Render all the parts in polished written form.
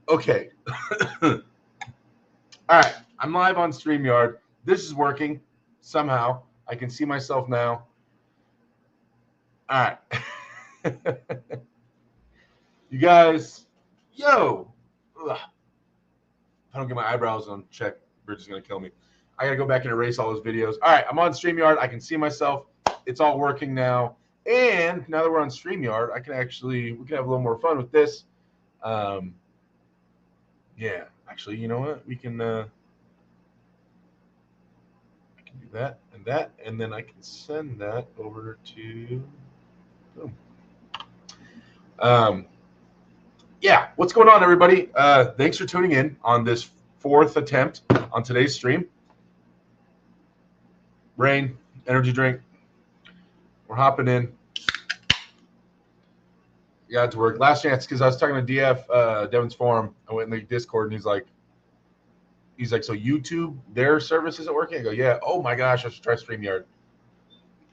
Okay. All right. I'm live on StreamYard. This is working somehow. I can see myself now. All right. You guys, yo. Ugh. If I don't get my eyebrows on check, Bridge is going to kill me. I got to go back and erase all those videos. All right. I'm on StreamYard. I can see myself. It's all working now. And now that we're on StreamYard, we can have a little more fun with this. Yeah, actually, you know what? We can do that, and then I can send that over to. Boom. Yeah, what's going on, everybody? Thanks for tuning in on this fourth attempt on today's stream. Rain, energy drink. We're hopping in. Got to work. Last chance, because I was talking to DF, Devin's Forum. I went in the Discord, and he's like, so YouTube, their service isn't working? I go, yeah. Oh my gosh, I should try StreamYard.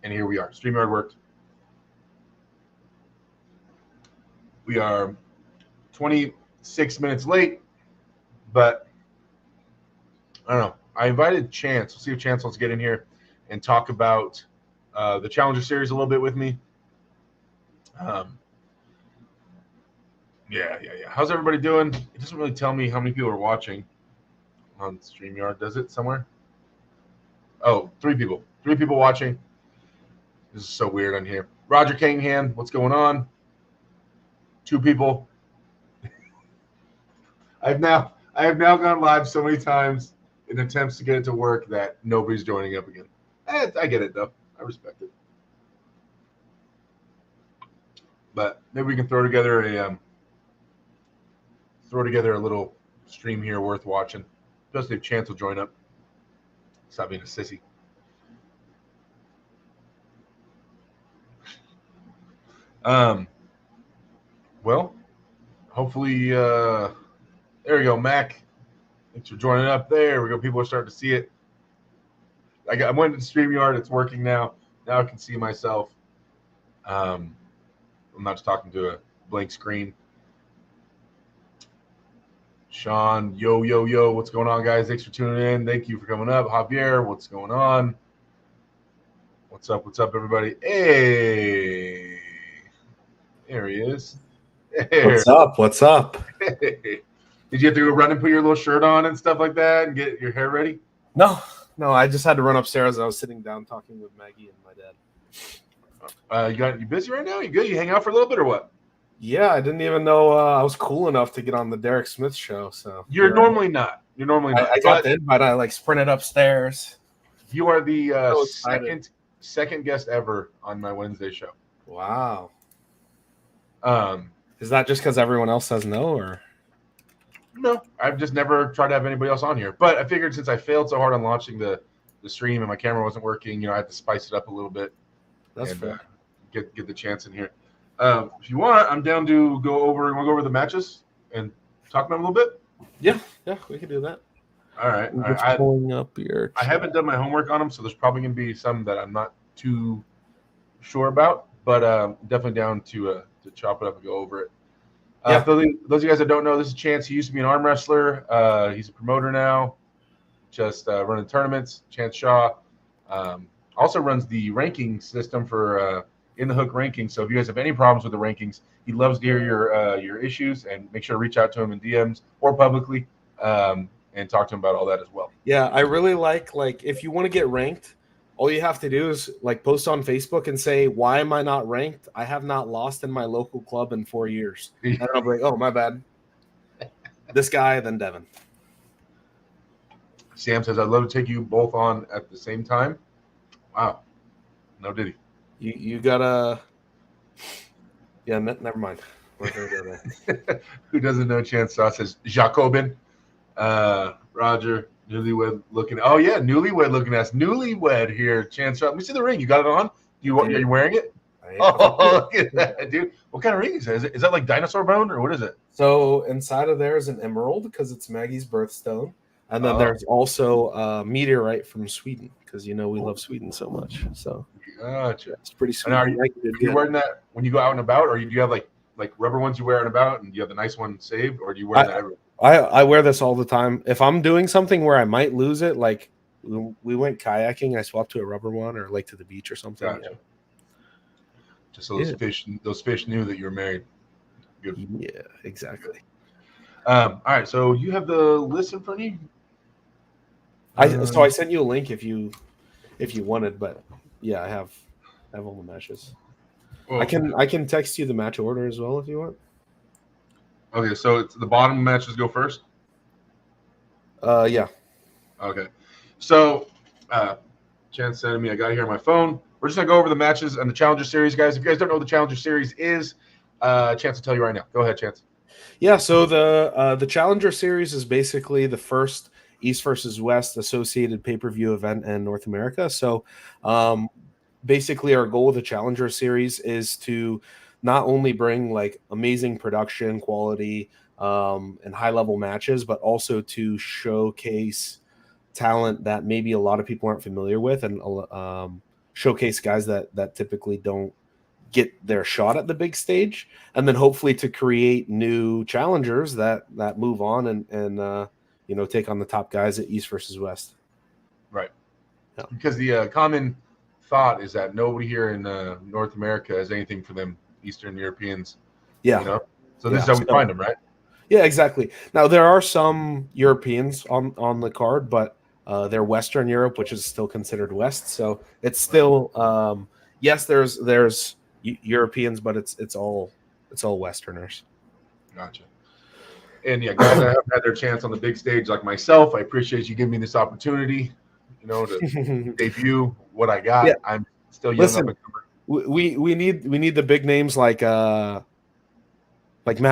And here we are. StreamYard worked. We are 26 minutes late, but I don't know. I invited Chance. We'll see if Chance wants to get in here and talk about the Challenger Series a little bit with me. Yeah. How's everybody doing? It doesn't really tell me how many people are watching on StreamYard, does it somewhere? Oh, 3 people. 3 people watching. This is so weird on here. Roger Cunningham, what's going on? 2 people. I have now gone live so many times in attempts to get it to work that nobody's joining up again. I get it though. I respect it. But maybe we can throw together a little stream here worth watching. Especially if Chance will join up. Stop being a sissy. Well, hopefully, there we go, Mac. Thanks for joining up. There we go. People are starting to see it. I went to StreamYard. It's working now. Now I can see myself. I'm not just talking to a blank screen. Sean, yo, what's going on, guys? Thanks for tuning in. Thank you for coming up. Javier, what's going on? What's up, everybody? Hey, there he is. Hey. What's up? Hey. Did you have to go run and put your little shirt on and stuff like that and get your hair ready? No, I just had to run upstairs. I was sitting down talking with Maggie and my dad. You busy right now? You good? You hang out for a little bit or what? Yeah, I didn't even know I was cool enough to get on the Derek Smith show. So you're normally not. I got the invite. I sprinted upstairs. You are the second guest ever on my Wednesday show. Wow. Is that just because everyone else says no, or? No, I've just never tried to have anybody else on here. But I figured since I failed so hard on launching the stream and my camera wasn't working, I had to spice it up a little bit. That's fair. Get the chance in here. If you want, I'm down to go over the matches and talk about them a little bit. Yeah, we can do that. All right. Pulling up your. I haven't done my homework on them, so there's probably going to be some that I'm not too sure about, but definitely down to chop it up and go over it. For those of you guys that don't know, this is Chance. He used to be an arm wrestler. He's a promoter now, just running tournaments. Chance Shaw also runs the ranking system for In the Hook rankings. So if you guys have any problems with the rankings, he loves to hear your issues, and make sure to reach out to him in DMs or publicly and talk to him about all that as well. Yeah, I really like if you want to get ranked, all you have to do is post on Facebook and say, why am I not ranked? I have not lost in my local club in 4 years. And I'll be like, oh, my bad. This guy, then Devin. Sam says, I'd love to take you both on at the same time. Wow. No diddy. You gotta. Yeah, never mind. We're gonna go there. Who doesn't know Chance Shaw says Jacobin. Roger. Newlywed looking. Oh yeah, newlywed looking ass. Newlywed here, Chance. Let me see the ring. You got it on? Are you wearing it? Oh, look at that, dude. What kind of ring is it? Is that like dinosaur bone or what is it? So inside of there is an emerald because it's Maggie's birthstone, and then there's also a meteorite from Sweden because we love Sweden so much. So gotcha. It's pretty sweet. And are you wearing that when you go out and about, or do you have like like rubber ones you wear out and about, and you have the nice one saved, or do you wear that everywhere? I wear this all the time. If I'm doing something where I might lose it, like we went kayaking, I swapped to a rubber one, or like to the beach or something. Gotcha. Yeah. Just so those fish knew that you were married. Good. Yeah, exactly. All right, so you have the list in front of you. So I sent you a link if you wanted, but yeah, I have all the matches. Well, I can text you the match order as well if you want. Okay, so it's the bottom matches go first. Yeah. Okay, so Chance sent me. I got it here on my phone. We're just gonna go over the matches and the Challenger Series, guys. If you guys don't know what the Challenger Series is, Chance will tell you right now. Go ahead, Chance. Yeah, so the Challenger Series is basically the first East versus West associated pay-per-view event in North America. So basically our goal with the Challenger Series is to not only bring like amazing production quality and high-level matches, but also to showcase talent that maybe a lot of people aren't familiar with, and showcase guys that typically don't get their shot at the big stage, and then hopefully to create new challengers that move on and take on the top guys at East versus West. Right. Yeah. Because the common thought is that nobody here in North America has anything for them Eastern Europeans. Yeah. So this is how we find them, right? Yeah, exactly. Now there are some Europeans on the card, but they're Western Europe, which is still considered West. So it's still yes, there's Europeans, but it's all Westerners. Gotcha. And yeah, guys that haven't had their chance on the big stage like myself, I appreciate you giving me this opportunity, to debut what I got. Yeah. I'm still young. Listen, we need the big names like Matt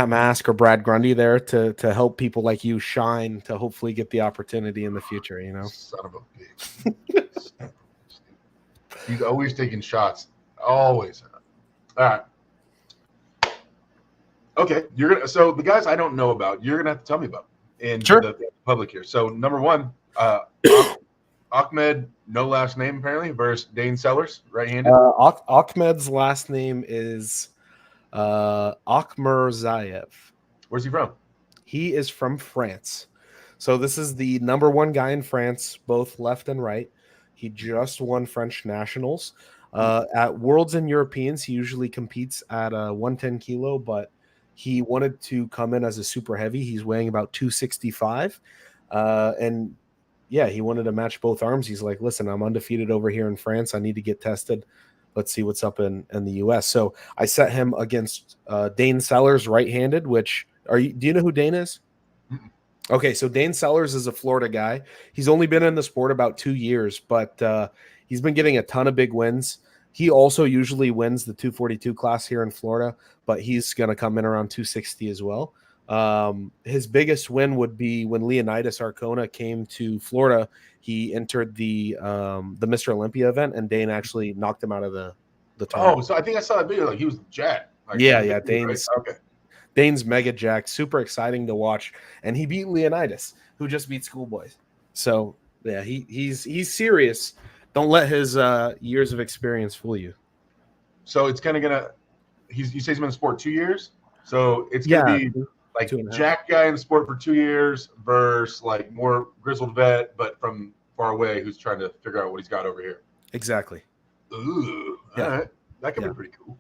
Mask or Brad Grundy there to help people like you shine, to hopefully get the opportunity in the future. Son of a bitch. He's always taking shots. Always. All right. Okay, so the guys I don't know about, you're gonna have to tell me about in the public here. So number one, Ahmed, no last name apparently, versus Dane Sellers, right-handed. Ahmed's last name is Akhmerzaev. Where's he from? He is from France. So this is the number one guy in France, both left and right. He just won French nationals. At Worlds and Europeans, he usually competes at 110 kilo, but he wanted to come in as a super heavy. He's weighing about 265. And yeah, he wanted to match both arms. He's like, listen, I'm undefeated over here in France. I need to get tested. Let's see what's up in the US. So I set him against Dane Sellers, right-handed, do you know who Dane is? Mm-mm. Okay, so Dane Sellers is a Florida guy. He's only been in the sport about 2 years, but he's been getting a ton of big wins. He also usually wins the 242 class here in Florida, but he's going to come in around 260 as well. His biggest win would be when Leonidas Arcona came to Florida. He entered the Mr. Olympia event, and Dane actually knocked him out of the tournament. Oh, so I think I saw that video. Like he was jacked. Dane's right? Okay. Dane's mega jacked. Super exciting to watch, and he beat Leonidas, who just beat Schoolboy. So yeah, he's serious. Don't let his years of experience fool you. So it's kind of gonna. You say he's been in the sport 2 years, so it's gonna be like jack guy in the sport for 2 years versus like more grizzled vet, but from far away, who's trying to figure out what he's got over here. Exactly. Ooh, all right, that could be pretty cool.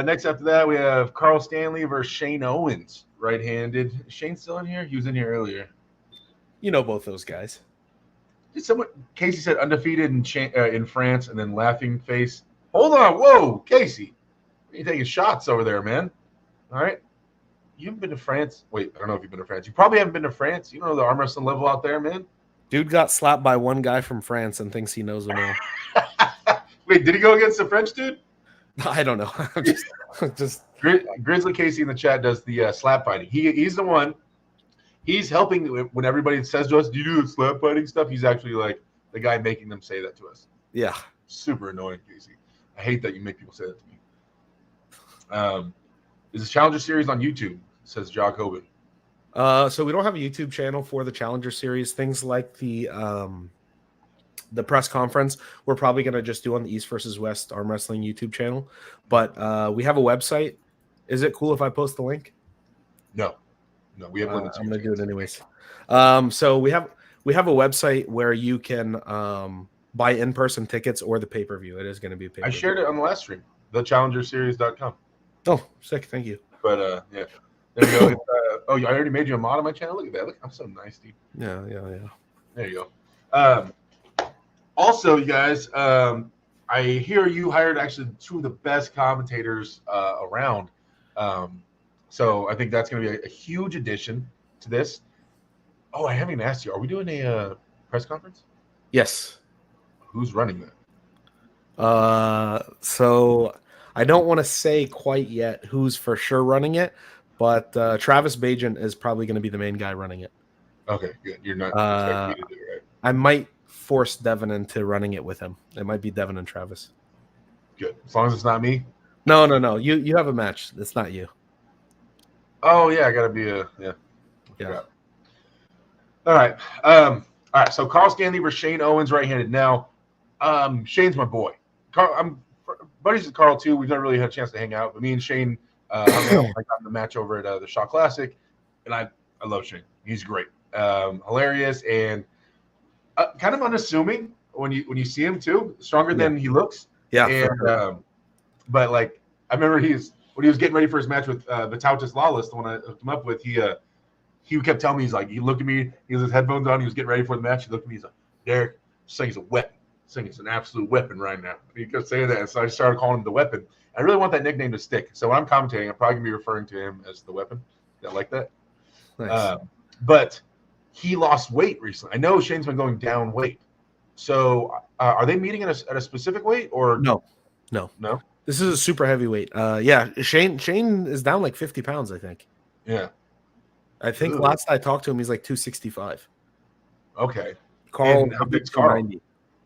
Next after that, we have Carl Stanley versus Shane Owens, right-handed. Is Shane still in here? He was in here earlier. You know both those guys. Casey said undefeated in France, and then laughing face. Hold on, whoa, Casey, you're taking shots over there, man. All right, you haven't been to France. Wait, I don't know if you've been to France. You probably haven't been to France. You don't know the arm wrestling level out there, man. Dude got slapped by one guy from France and thinks he knows them all. Wait, did he go against the French dude? I don't know. just Grizzly Casey in the chat does the slap fighting. He's the one. He's helping when everybody says to us, "Do you do the slap fighting stuff?" He's actually like the guy making them say that to us. Yeah, super annoying, Casey. I hate that you make people say that to me. Is this Challenger Series on YouTube? Says Jock Hoban. So we don't have a YouTube channel for the Challenger Series. Things like the press conference, we're probably going to just do on the East versus West Arm Wrestling YouTube channel. But we have a website, Is it cool if I post the link? No, we have limits. I'm gonna do it anyways. So we have a website where you can buy in-person tickets or the pay-per-view. It is going to be pay-per-view. I shared it on the last stream, thechallengerseries.com. Oh, sick! Thank you. But yeah, there you go. I already made you a mod on my channel. Look at that. Look, I'm so nice, dude. Yeah. There you go. Also, you guys, I hear you hired actually two of the best commentators around. So I think that's going to be a huge addition to this. Oh, I haven't even asked you. Are we doing a press conference? Yes. Who's running that? So I don't want to say quite yet who's for sure running it, but Travis Bajan is probably going to be the main guy running it. Okay, good. You're not expecting me to do it, right? I might force Devin into running it with him. It might be Devin and Travis. Good. As long as it's not me. No. You have a match. It's not you. Oh yeah, I gotta be yeah. All right. So Carl Stanley versus Shane Owens, right-handed. Now, Shane's my boy. I'm buddies with Carl too. We've never really had a chance to hang out, but me and Shane got the match over at the Shaw Classic, and I love Shane. He's great, hilarious, and kind of unassuming when you see him too. Stronger than he looks. Yeah. And but like I remember when he was getting ready for his match with Vitautas Lawless, the one I hooked him up with, he kept telling me, he's like, he looked at me, he has his headphones on, he was getting ready for the match, he looked at me, he's like, Derek, this thing's a weapon. This thing is an absolute weapon right now. He kept saying that, and so I started calling him the Weapon. I really want that nickname to stick. So when I'm commentating, I'm probably going to be referring to him as the Weapon. I like that. Nice. But he lost weight recently. I know Shane's been going down weight. So are they meeting at a specific weight or no? This is a super heavyweight. Yeah, Shane is down like 50 pounds, I think. Yeah. I think last I talked to him, he's like 265. Okay. Carl, how big's Carl?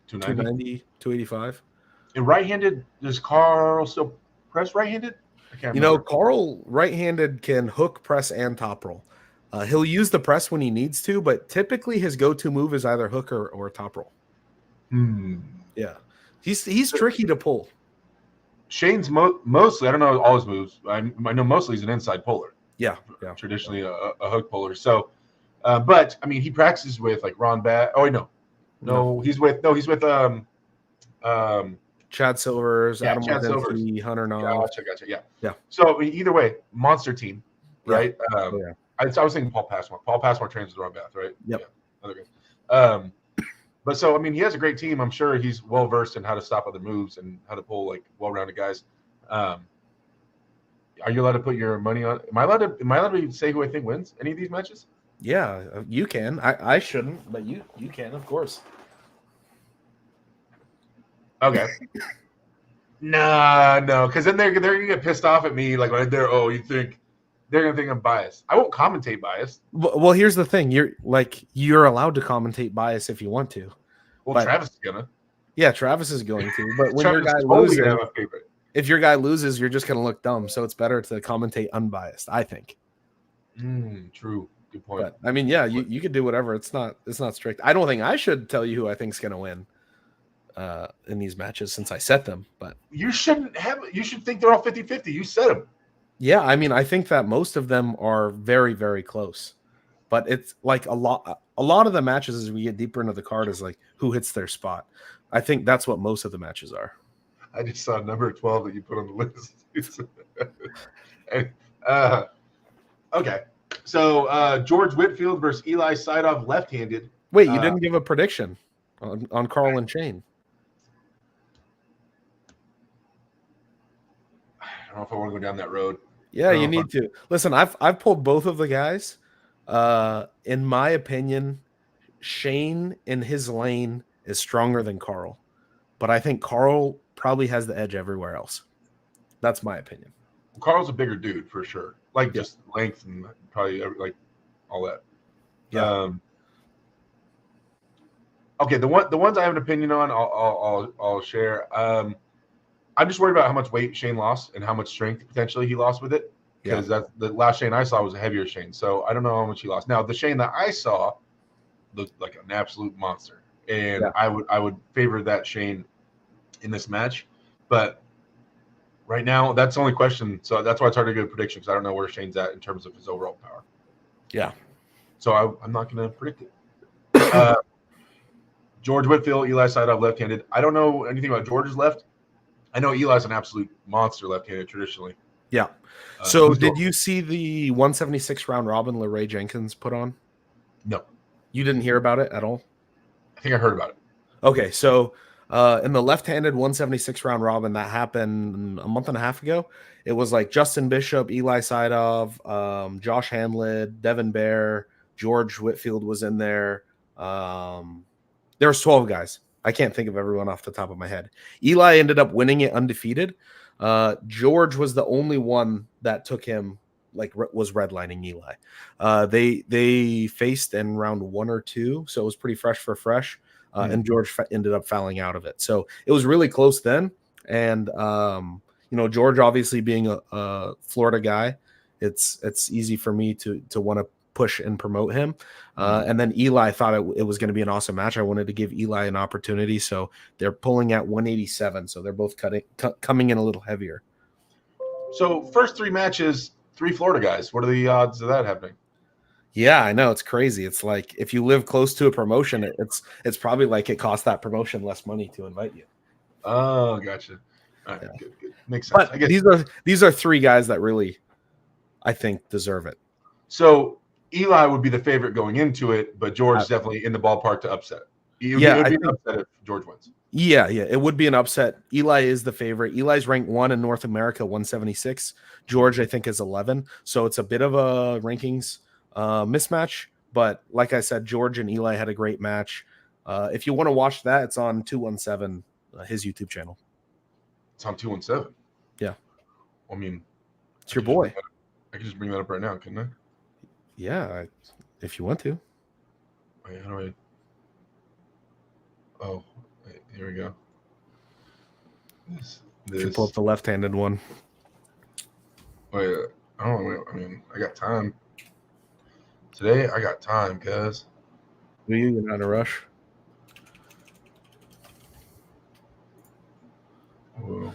290, 285. And right-handed, does Carl still press right-handed? I can't remember. You know, Carl right-handed can hook, press, and top roll. He'll use the press when he needs to, but typically his go-to move is either hook or top roll. Yeah. He's tricky to pull. Shane's mostly, I don't know all his moves. I know mostly he's an inside puller. Yeah. Traditionally a hook puller. So, but I mean, he practices with like Ron Bass. Oh, no, he's with Chad Silvers, Adam Chad Silvers, Hunter Knoll. Gotcha. Yeah. So either way, monster team, right? Yeah. I was thinking Paul Passmore. Paul Passmore trains with Ron Bass, right? Yep. Yeah. Okay. But so I mean, he has a great team. I'm sure he's well versed in how to stop other moves and how to pull like well-rounded guys. Are you allowed to put your money on? Am I allowed to say who I think wins any of these matches? Yeah, you can. I shouldn't, but you can, of course. Okay. No, because then they're gonna get pissed off at me. Like right there, they're gonna think I'm biased. I won't commentate biased. Well, here's the thing: you're allowed to commentate bias if you want to. Well, but, Travis is gonna. Yeah, Travis is going to. But when Travis your guy totally loses, have a favorite. If your guy loses, you're just gonna look dumb. So it's better to commentate unbiased, I think. True. Good point. But, I mean, yeah, you could do whatever. It's not strict. I don't think I should tell you who I think's gonna win in these matches since I set them. But you shouldn't have. You should think they're all 50-50. You set them. Yeah, I mean, I think that most of them are very, very close. But it's like a lot of the matches as we get deeper into the card is like who hits their spot. I think that's what most of the matches are. I just saw number 12 that you put on the list. Okay. So George Whitfield versus Eli Sidov left-handed. Wait, you didn't give a prediction on Carl and Shane. I don't know if I want to go down that road. Yeah, you need to. Listen, I've pulled both of the guys. In my opinion, Shane in his lane is stronger than Carl. But I think Carl probably has the edge everywhere else. That's my opinion. Carl's a bigger dude for sure. Like just length and probably like all that. Yeah. Okay, the ones I have an opinion on, I'll share. I'm just worried about how much weight Shane lost and how much strength potentially he lost with it. Because that's the last Shane I saw was a heavier Shane. So I don't know how much he lost. Now the Shane that I saw looked like an absolute monster. And I would favor that Shane in this match. But Right now, that's the only question. So that's why it's hard to get a prediction, because I don't know where Shane's at in terms of his overall power. Yeah. So I'm not going to predict it. George Whitfield, Eli Seidov, left-handed. I don't know anything about George's left. I know Eli's an absolute monster left-handed traditionally. Yeah. So did you see the 176 round robin LeRae Jenkins put on? No. You didn't hear about it at all? I think I heard about it. Okay, so in the left-handed 176 round robin that happened a month and a half ago, it was like Justin Bishop, Eli Seidov, Josh Hanlid, Devin Bear, George Whitfield was in there. There was 12 guys. I can't think of everyone off the top of my head. Eli ended up winning it undefeated. George was the only one that took him, like was redlining Eli. They faced in round 1 or 2, so it was pretty fresh for fresh. And George ended up fouling out of it. So it was really close then. And, George obviously being a Florida guy, it's easy for me to want to push and promote him. And then Eli thought it was going to be an awesome match. I wanted to give Eli an opportunity. So they're pulling at 187. So they're both coming in a little heavier. So first 3 matches, 3 Florida guys. What are the odds of that happening? Yeah, I know. It's crazy. It's like if you live close to a promotion, it's probably like it costs that promotion less money to invite you. Oh, gotcha. All right, Yeah. good. Makes sense. But I guess these are 3 guys that really, I think, deserve it. So Eli would be the favorite going into it, but George definitely in the ballpark to upset. It would be an upset if George wins. Yeah, it would be an upset. Eli is the favorite. Eli's ranked 1 in North America, 176. George, I think, is 11. So it's a bit of a rankings mismatch. But like I said, George and Eli had a great match. If you want to watch that, it's on 217, his YouTube channel. It's on 217. Yeah. I mean, it's your boy. I can just bring that up right now, couldn't I? Yeah, if you want to. Wait, how do I? Oh, wait, here we go. This. You pull up the left-handed one. Wait, I mean, I got time. Today, I got time, cuz. You're not in a rush. Whoa.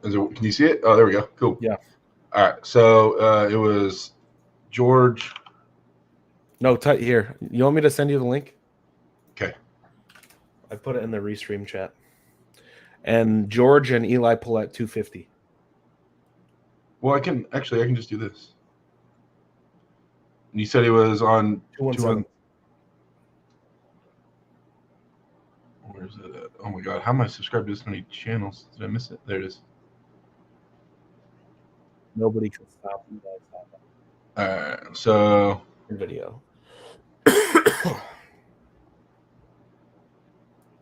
Can you see it? Oh, there we go. Cool. Yeah. All right. So it was George. No, here. You want me to send you the link? Okay. I put it in the restream chat. And George and Eli pull at 250. Well, I can just do this. You said it was on 217. Where's it at? Oh my God. How am I subscribed to this many channels? Did I miss it? There it is. Nobody can stop you guys. All right. So. Video.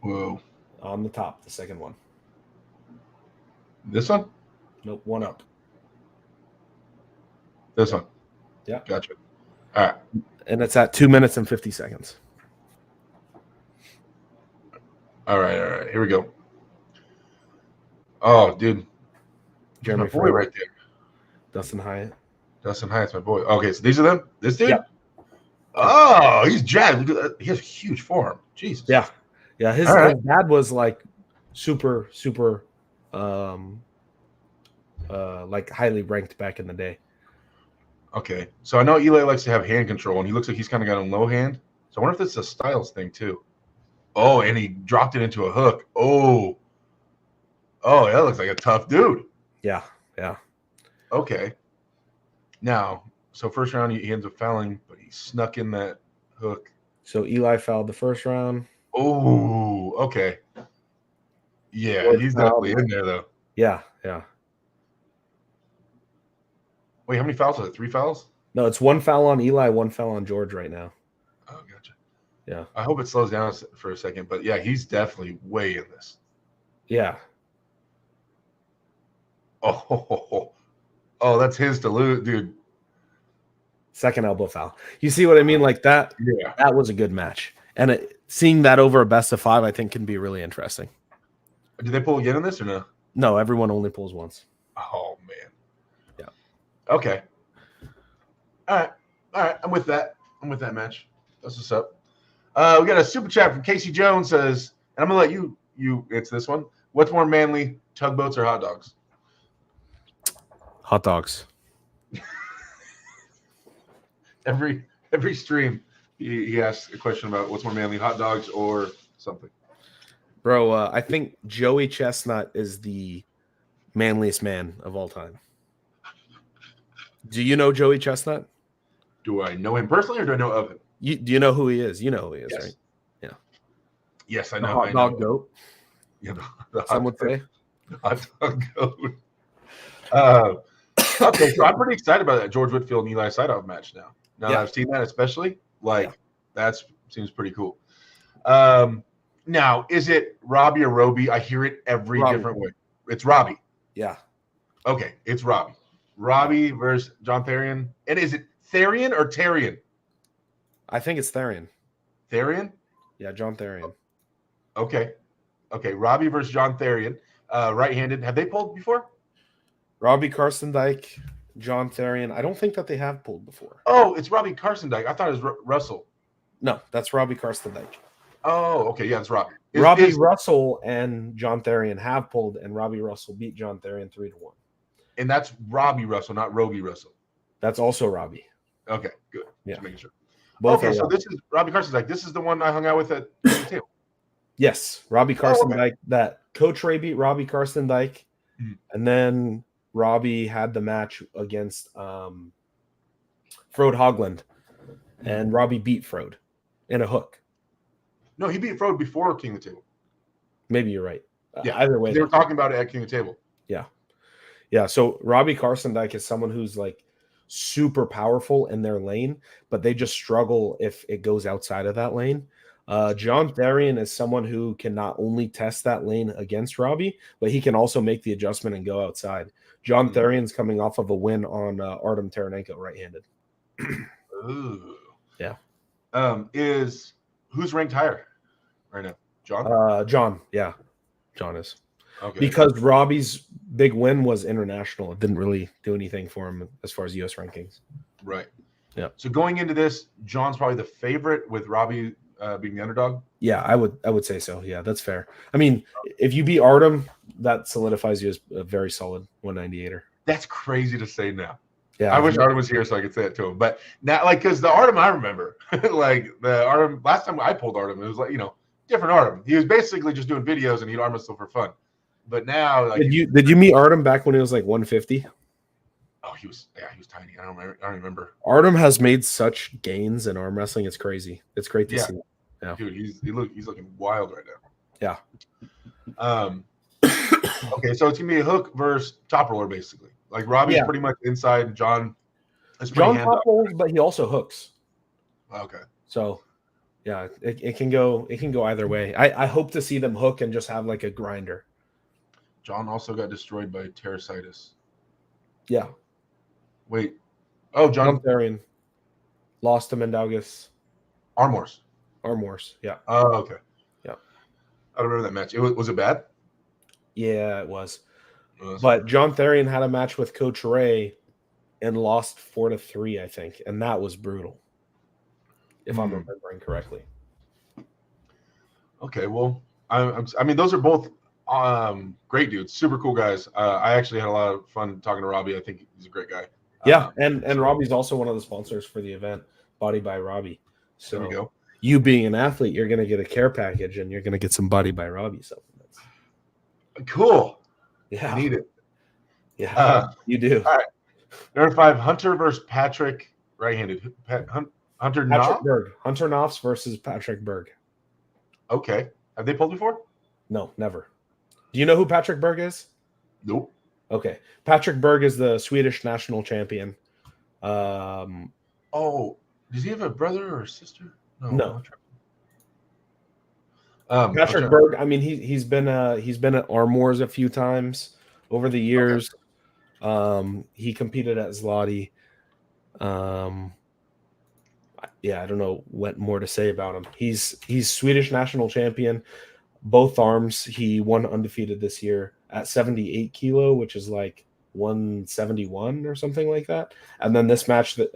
Whoa. On the top, the second one. This one? Nope, one up. This one? Yeah. Gotcha. All right. And it's at 2 minutes and 50 seconds. All right. Here we go. Oh, dude. Jeremy my boy right there. Dustin Hyatt. Dustin Hyatt's my boy. Okay, so these are them? This dude? Yeah. Oh, he's jacked. Look at that. He has a huge forearm. Jesus. Yeah. Yeah. His dad was like super, like highly ranked back in the day. Okay. So I know Eli likes to have hand control, and he looks like he's kind of got a low hand. So I wonder if this is a styles thing too. Oh, and he dropped it into a hook. Oh, that looks like a tough dude. Yeah. Okay. Now, so first round he ends up fouling, but he snuck in that hook. So Eli fouled the first round. Oh, okay. Yeah, he's definitely in there though. Yeah. Wait, how many fouls are there? 3 fouls? No, it's 1 foul on Eli, 1 foul on George right now. Oh, gotcha. Yeah. I hope it slows down for a second, but yeah, he's definitely way in this. Yeah. Oh, that's his to lose, dude. Second elbow foul. You see what I mean? Like that. Yeah. That was a good match. And seeing that over a best of 5, I think can be really interesting. Did they pull again in this or no? No, everyone only pulls once. Oh, man. Yeah. Okay. All right. I'm with that. I'm with that match. That's what's up. We got a super chat from Casey Jones says, and I'm gonna let you answer this one. What's more manly, tugboats or hot dogs? Hot dogs. Every stream, he asks a question about what's more manly, hot dogs or something. Bro, I think Joey Chestnut is the manliest man of all time. Do you know Joey Chestnut? Do I know him personally or do I know of him? Do you know who he is? You know who he is, Yes. Right? Yeah. Yes, I The know. hot dog goat. Yeah, the Some would say. hot dog goat. Okay, so I'm pretty excited about that George Whitfield and Eli Seidhoff match now. Now that I've seen that, especially, that seems pretty cool. Now, is it Robbie or Roby? I hear it every different way. It's Robbie. Yeah. Okay, it's Robbie. Robbie versus John Therian. And is it Therian or Tarian? I think it's Therian. Therian? Yeah, John Therian. Okay. Robbie versus John Therian. Right-handed. Have they pulled before? Robbie Karstendijk, John Therian. I don't think that they have pulled before. Oh, it's Robbie Karstendijk. I thought it was Russell. No, that's Robbie Karstendijk. Oh, okay. Yeah, it's Robbie. Robbie Russell and John Therian have pulled, and Robbie Russell beat John Therian 3-1. And that's Robbie Russell, not Roby Russell. That's also Robbie. Okay, good. Yeah. Just making sure. Both so this is Robbie Karstendijk. This is the one I hung out with at the table. Yes, Robbie Karstendijk. That Coach Ray beat Robbie Karstendijk, and then Robbie had the match against Frode Hogland, and Robbie beat Frode in a hook. No, he beat Frode before King of the Table. Maybe you're right. Yeah, either way. They were talking about it at King of the Table. Yeah. Yeah, so Robbie Karstendijk is someone who's like super powerful in their lane, but they just struggle if it goes outside of that lane. John Therian is someone who can not only test that lane against Robbie, but he can also make the adjustment and go outside. John Therian's coming off of a win on Artem Taranenko right-handed. Ooh. Yeah. Who's ranked higher right now? John? John, yeah. John is. Okay. Because Robbie's big win was international. It didn't really do anything for him as far as U.S. rankings. Right. Yeah. So going into this, John's probably the favorite with Robbie being the underdog? Yeah, I would say so. Yeah, that's fair. I mean, if you beat Artem, that solidifies you as a very solid 198er. That's crazy to say now. Yeah, I wish Artem was here so I could say it to him. But now, because the Artem I remember, the Artem, last time I pulled Artem, it was different Artem. He was basically just doing videos and he'd arm wrestle for fun. But now, did you meet Artem back when he was like 150? Oh, he was tiny. I don't remember. Artem has made such gains in arm wrestling. It's crazy. It's great to see. Yeah. Dude, he's looking wild right now. Yeah. Okay, so it's gonna be a hook versus top roller, basically. Like Robbie's pretty much inside. John top rolls, but he also hooks. Okay. So, yeah, it can go either way. I hope to see them hook and just have like a grinder. John also got destroyed by Terasitis. Yeah. Wait. Oh, John Therian lost to Mendaugas. Armors. Yeah. Oh, okay. Yeah. I remember that match. Was it bad? Yeah, it was. But John Therian had a match with Coach Ray and lost 4-3, I think, and that was brutal, if I'm remembering correctly. Okay, well, I mean, those are both great dudes, super cool guys. I actually had a lot of fun talking to Robbie. I think he's a great guy. Yeah, and Robbie's also one of the sponsors for the event, Body by Robbie. So there we go. You being an athlete, you're going to get a care package, and you're going to get some Body by Robbie supplements. Cool. Yeah, I need it. Yeah, you do. All right. Number 5, Hunter versus Patrick, right-handed. Hunter Knopf? Berg. Hunter Knopf versus Patrick Berg. Okay. Have they pulled before? No, never. Do you know who Patrick Berg is? Nope. Okay. Patrick Berg is the Swedish national champion. Oh, does he have a brother or a sister? No. Patrick Berg, I mean, he's been at Armours a few times over the years. Okay. He competed at Zloty. Yeah, I don't know what more to say about him. He's Swedish national champion, both arms. He won undefeated this year at 78 kilo, which is like 171 or something like that. And then this match that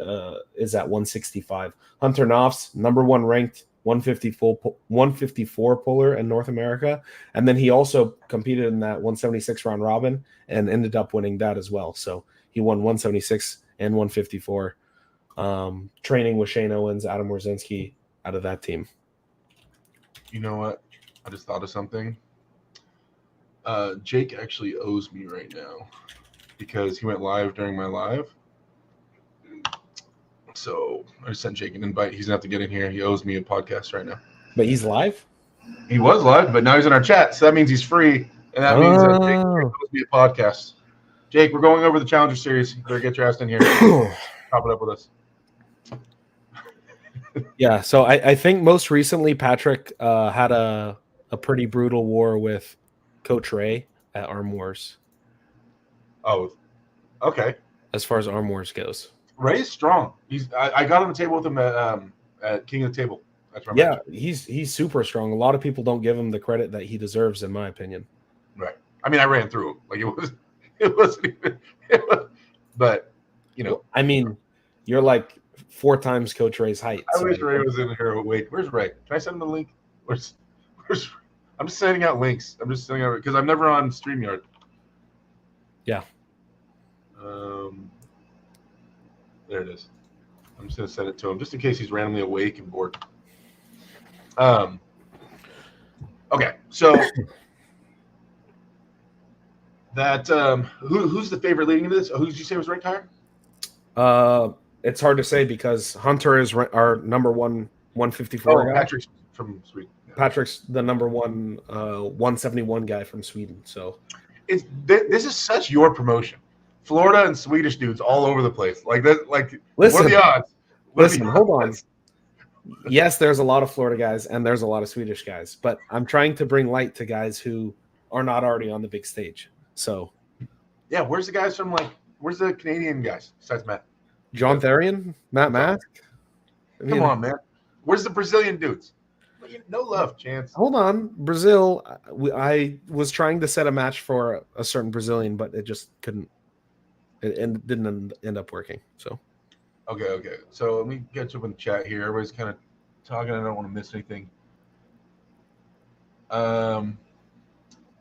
is at 165. Hunter Knopf's #1 ranked 154 puller in North America, and then he also competed in that 176 round robin and ended up winning that as well. So he won 176 and 154, training with Shane Owens, Adam Warzinski out of that team. You know what? I just thought of something. Jake actually owes me right now because he went live during my live. So I just sent Jake an invite. He's gonna have to get in here. He owes me a podcast right now. But he's live? He was live, but now he's in our chat. So that means he's free. And that means that Jake owes me a podcast. Jake, we're going over the Challenger Series. You better get your ass in here. Chop it up with us. Yeah, so I think most recently Patrick had a pretty brutal war with Coach Ray at Arm Wars. Oh, okay. As far as Arm Wars goes. Ray's strong. I got on the table with him at King of the Table. That's right. Yeah, he's super strong. A lot of people don't give him the credit that he deserves, in my opinion. Right. I mean, I ran through him. Like it wasn't even. But you know, I mean, you're like 4 times Coach Ray's height. I wish Ray was in here. Wait, where's Ray? Can I send him the link? Where's? I'm just sending out links. I'm just sending out because I'm never on StreamYard. Yeah. There it is. I'm just gonna send it to him just in case he's randomly awake and bored. Okay, so that who's the favorite leading into this? Who did you say was ranked higher? It's hard to say because Hunter is our number 154 guy. Patrick's from Sweden. Yeah. Patrick's the number 171 guy from Sweden. So this is such your promotion. Florida and Swedish dudes all over the place. Like that. Like listen, what are the odds? Hold on. Yes, there's a lot of Florida guys and there's a lot of Swedish guys, but I'm trying to bring light to guys who are not already on the big stage. So yeah, where's the guys from? Like, where's the Canadian guys besides Matt? John Therian, Matt Mask. Come on, man. Where's the Brazilian dudes? No love, Chance. Hold on, Brazil. I was trying to set a match for a certain Brazilian, but it just couldn't. It didn't end up working. So, okay. So let me get you up in the chat here. Everybody's kind of talking. I don't want to miss anything.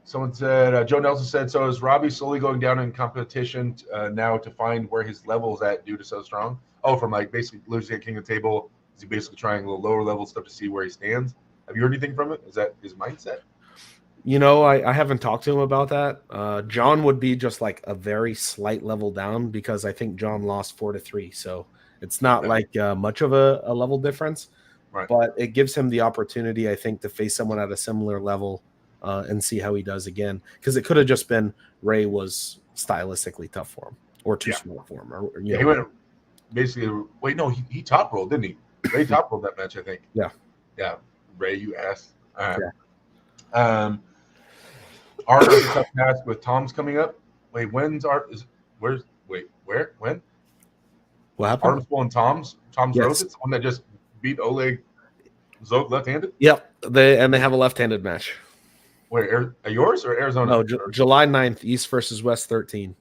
Someone said Joe Nelson said, so is Robbie slowly going down in competition now to find where his level is at due to so strong? Oh, from like basically losing at King of the Table. Is he basically trying a little lower level stuff to see where he stands? Have you heard anything from it? Is that his mindset? You know, I haven't talked to him about that. John would be just like a very slight level down because I think John lost 4-3. So it's not like much of a level difference. Right. But it gives him the opportunity, I think, to face someone at a similar level and see how he does again. Because it could have just been Ray was stylistically tough for him or too small for him. Or, he went basically – wait, no, he top rolled, didn't he? Ray top rolled that match, I think. Yeah. Ray, you asked. All right. Yeah. Art is a tough task with Tom's coming up. Wait, when's Art? When? What happened? Art's pulling Tom's Roses, the one that just beat Oleg Zoke left-handed? Yep. They have a left-handed match. Where, yours or Arizona? No, July 9th, East versus West 13.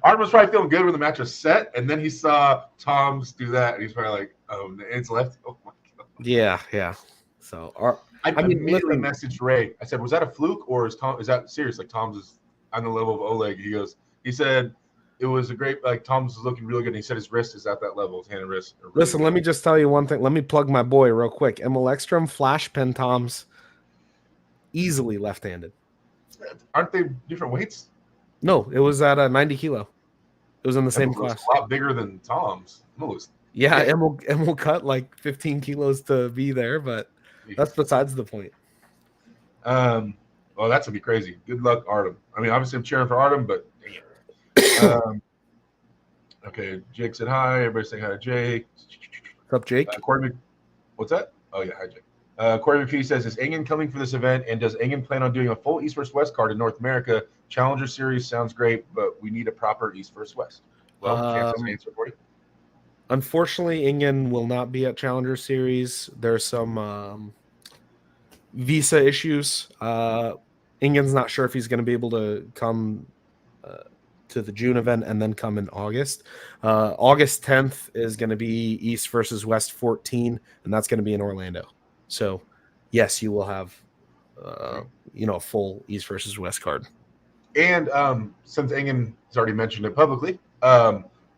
Art was probably feeling good when the match was set, and then he saw Tom's do that, and he's probably like, oh, it's left. Oh, my God. Yeah. So, I immediately messaged Ray. I said, was that a fluke, or is that serious? Like, Tom's is on the level of Oleg. He said, it was a great, like, Tom's is looking really good, and he said his wrist is at that level, his hand and wrist. Really Listen, let me just tell you one thing. Let me plug my boy real quick. Emil Ekstrom, flash pin Tom's, easily left-handed. Aren't they different weights? No, it was at 90 kilo. It was in the same class. A lot bigger than Tom's. Yeah, Emil cut like 15 kilos to be there, but that's besides the point. Well, that's gonna be crazy. Good luck, Artem. I mean, obviously I'm cheering for Artem, but okay. Jake said hi. Everybody saying hi to Jake. What's up, Jake? What's that? Oh yeah, hi Jake. Corey McPhee says, is Engen coming for this event, and does Engen plan on doing a full East versus West card in North America? Challenger Series sounds great, but we need a proper East versus West. Well, Chance's answer for you. Unfortunately, Engen will not be at Challenger Series. There's some visa issues. Engen's not sure if he's going to be able to come to the June event and then come in August. August 10th is going to be East versus West 14, and that's going to be in Orlando. So, yes, you will have, a full East versus West card. And since Engen has already mentioned it publicly,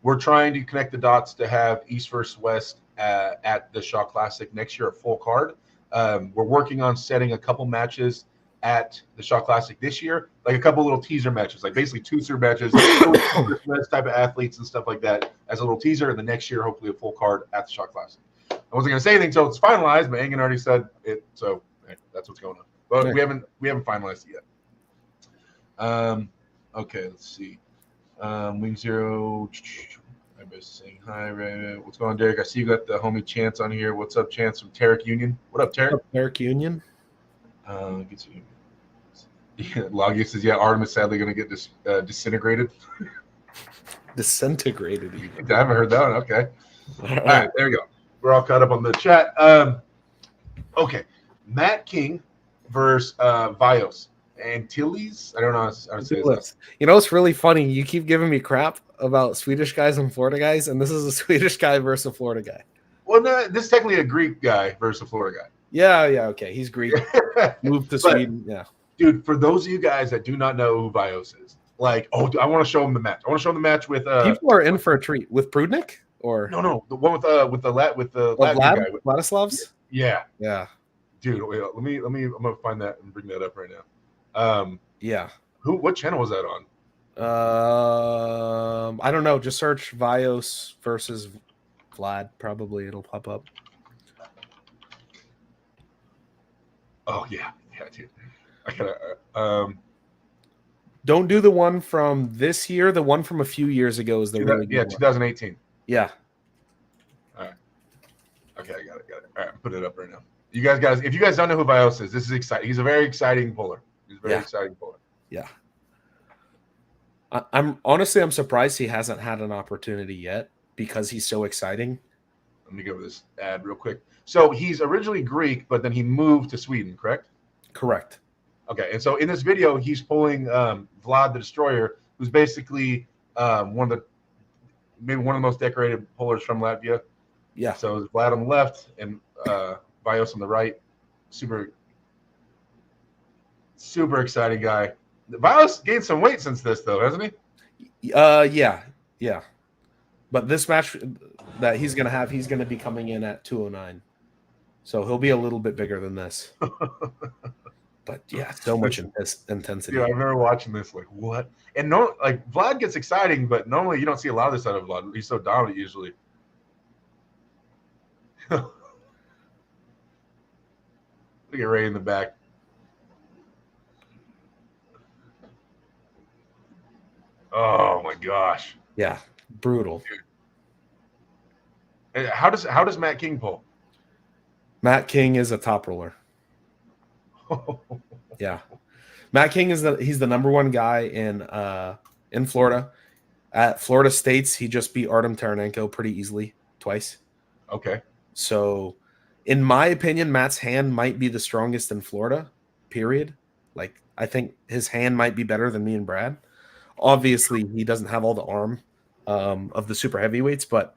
we're trying to connect the dots to have East versus West at the Shaw Classic next year, a full card. We're working on setting a couple matches at the Shaw Classic this year, like a couple little teaser matches, like basically two-through matches, type of athletes and stuff like that as a little teaser. And the next year, hopefully, a full card at the Shaw Classic. I wasn't going to say anything until it's finalized, but Engen already said it, so that's what's going on. But we haven't finalized it yet. Okay, let's see. Wing Zero. I'm just saying hi, Ray. What's going on, Derek? I see you got the homie Chance on here. What's up, Chance from Tarek Union? What up, Tarek? Tarek Union. Logia says, yeah, Artem is sadly going to get disintegrated. Disintegrated. I haven't heard that one. Okay. All right, there we go. We're all caught up on the chat. Okay. Matt King versus Vios. Antilles? I don't know how to say this. You know, it's really funny. You keep giving me crap about Swedish guys and Florida guys, and this is a Swedish guy versus a Florida guy. Well, no, this is technically a Greek guy versus a Florida guy. Yeah, okay. He's Greek. Moved to Sweden. Yeah. Dude, for those of you guys that do not know who Vios is, like, I want to show him the match. I want to show him the match with people are in for a treat with Prudnik or no, the one with the Latvian guy. Vladislavs? Yeah. Yeah. Dude, wait, let me I'm gonna find that and bring that up right now. Yeah. What channel was that on? I don't know. Just search Vios versus Vlad. Probably it'll pop up. Oh yeah, dude. I gotta. Don't do the one from this year. The one from a few years ago is the really good one. 2018. Yeah. All right. Okay, I got it. All right, I'm putting it up right now. You guys, if you guys don't know who Vios is, this is exciting. He's a very exciting puller. Exciting puller. Yeah. I'm surprised he hasn't had an opportunity yet because he's so exciting. Let me go over this ad real quick. So he's originally Greek, but then he moved to Sweden, correct? Correct. Okay, and so in this video, he's pulling Vlad the Destroyer, who's basically one of the most decorated pullers from Latvia. Yeah. So it's Vlad on the left and Vios on the right. Super exciting guy. Vios gained some weight since this, though, hasn't he? Yeah. But this match that he's going to have, he's going to be coming in at 209. So he'll be a little bit bigger than this. But yeah, so much intensity. Yeah, I remember watching this, like, what? And Vlad gets exciting, but normally you don't see a lot of this out of Vlad. He's so dominant usually. Look at Ray in the back. Oh my gosh. Yeah, brutal. Dude. How does Matt King pull? Matt King is a top roller. Yeah. Matt King he's the number one guy in Florida. At Florida States, he just beat Artem Taranenko pretty easily twice. Okay. So, in my opinion, Matt's hand might be the strongest in Florida, period. Like, I think his hand might be better than me and Brad. Obviously, he doesn't have all the arm of the super heavyweights, but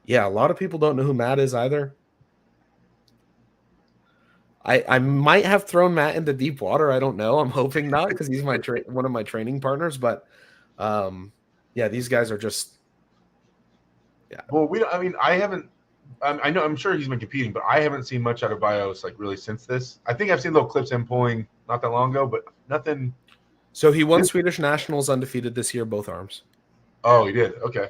yeah, a lot of people don't know who Matt is either. I might have thrown Matt into deep water. I don't know. I'm hoping not because he's one of my training partners. But yeah, these guys are just Well, I haven't. I'm sure he's been competing, but I haven't seen much out of Vios like really since this. I think I've seen little clips him pulling not that long ago, but nothing. So he won Swedish Nationals undefeated this year, both arms. Oh, he did. Okay.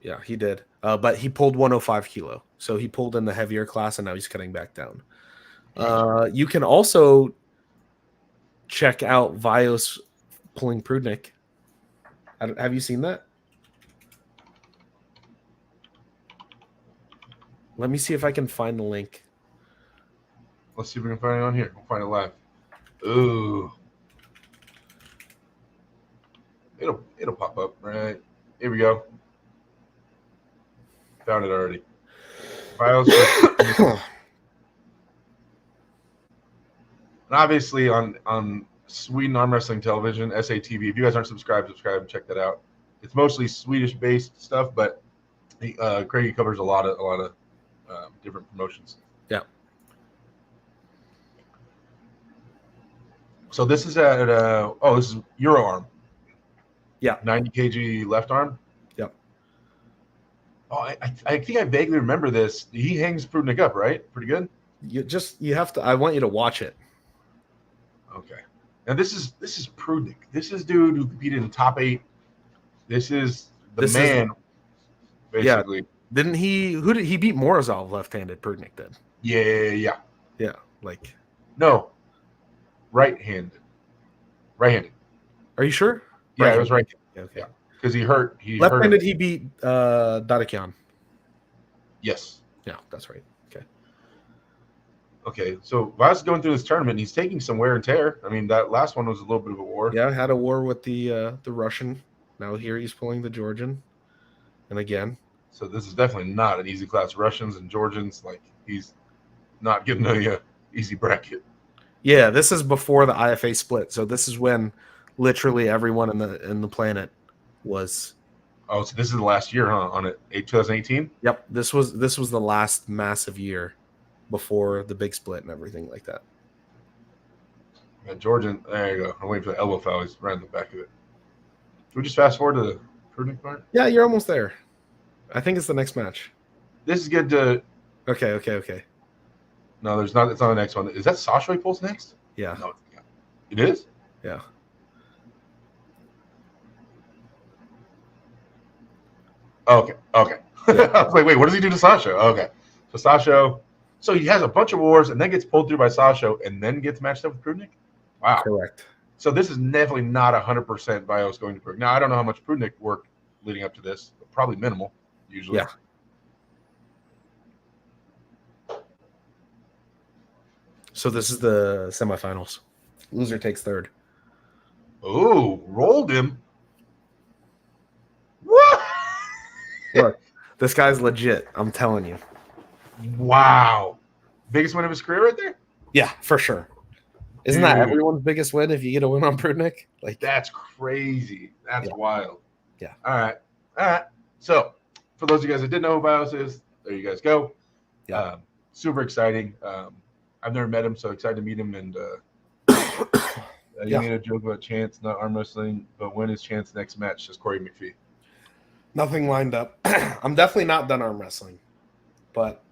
Yeah, he did. But he pulled 105 kilo. So he pulled in the heavier class, and now he's cutting back down. You can also check out Vios pulling Prudnik. Have you seen that? Let me see if I can find the link. Let's see if we can find it on here. We'll find it live. Ooh. It'll pop up, right? Here we go. Found it already. Vios. And obviously on Sweden Arm Wrestling Television, SATV. If you guys aren't subscribed and check that out. It's mostly Swedish-based stuff, but Craigie covers a lot of different promotions. Yeah. So this is at this is Euro Arm. Yeah. 90 kg left arm. Yep. Oh, I think I vaguely remember this. He hangs Prudnik up, right? Pretty good. You have to. I want you to watch it. Okay. And this is Prudnik. This is dude who competed in top 8. This is man. Basically. Yeah. Didn't he? Who did he beat? Morozov left-handed. Prudnik did. Yeah. Yeah. Like. No. Right-handed. Are you sure? Yeah, it was right. Okay. Because he hurt. Left-handed. He beat Dadakian. Yes. Yeah, that's right. Okay, so Vaz is going through this tournament, and he's taking some wear and tear. I mean, that last one was a little bit of a war. Yeah, had a war with the Russian. Now here he's pulling the Georgian, and again. So this is definitely not an easy class. Russians and Georgians, like he's not getting a easy bracket. Yeah, this is before the IFA split. So this is when literally everyone in the planet was. Oh, so this is the last year, huh? On it, 2018. Yep, this was the last massive year before the big split and everything like that. Yeah, Georgian, there you go. I'm waiting for the elbow foul. He's right in the back of it. Can we just fast forward to the Prudnik part? Yeah, you're almost there. I think it's the next match. This is good to. Okay. No, there's not. It's not the next one. Is that Sasha he pulls next? Yeah. No, it is. Yeah. Okay. Yeah. I was like, wait, what does he do to Sasha? Okay. So Sasha. So he has a bunch of wars and then gets pulled through by Sasha and then gets matched up with Prudnik? Wow. Correct. So this is definitely not 100% Bios going to Prudnik. Now, I don't know how much Prudnik worked leading up to this, but probably minimal, usually. Yeah. So this is the semifinals. Loser takes third. Oh, rolled him. What? Look, this guy's legit. I'm telling you. Wow. Biggest win of his career right there? Yeah, for sure. Isn't that everyone's biggest win if you get a win on Prudnik? Like that's crazy. That's wild. Yeah. All right. So for those of you guys that didn't know who Bios is, there you guys go. Yeah. Super exciting. I've never met him, so excited to meet him. And you made a joke about Chance not arm wrestling, but when is Chance next match? Says Corey McPhee. Nothing lined up. I'm definitely not done arm wrestling, but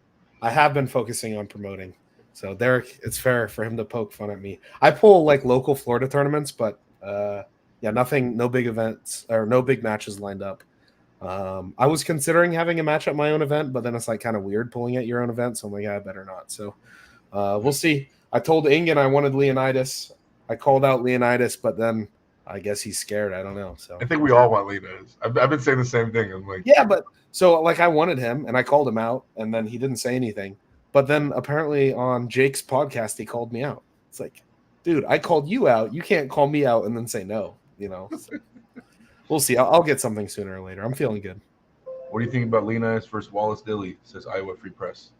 I have been focusing on promoting. So Derek, it's fair for him to poke fun at me. I pull like local Florida tournaments, but nothing, no big events or no big matches lined up. I was considering having a match at my own event, but then it's like kind of weird pulling at your own event. So I'm like, I better not. So we'll see. I told Ingen I wanted Leonidas. I called out Leonidas, but then I guess he's scared. I don't know. So I think we all want Leonidas. I've been saying the same thing. I'm like, yeah, but so like I wanted him and I called him out and then he didn't say anything. But then apparently on Jake's podcast, he called me out. It's like, dude, I called you out. You can't call me out and then say no, you know? So we'll see. I'll get something sooner or later. I'm feeling good. What do you think about Leonidas versus Wallace Dilly? Says Iowa Free Press.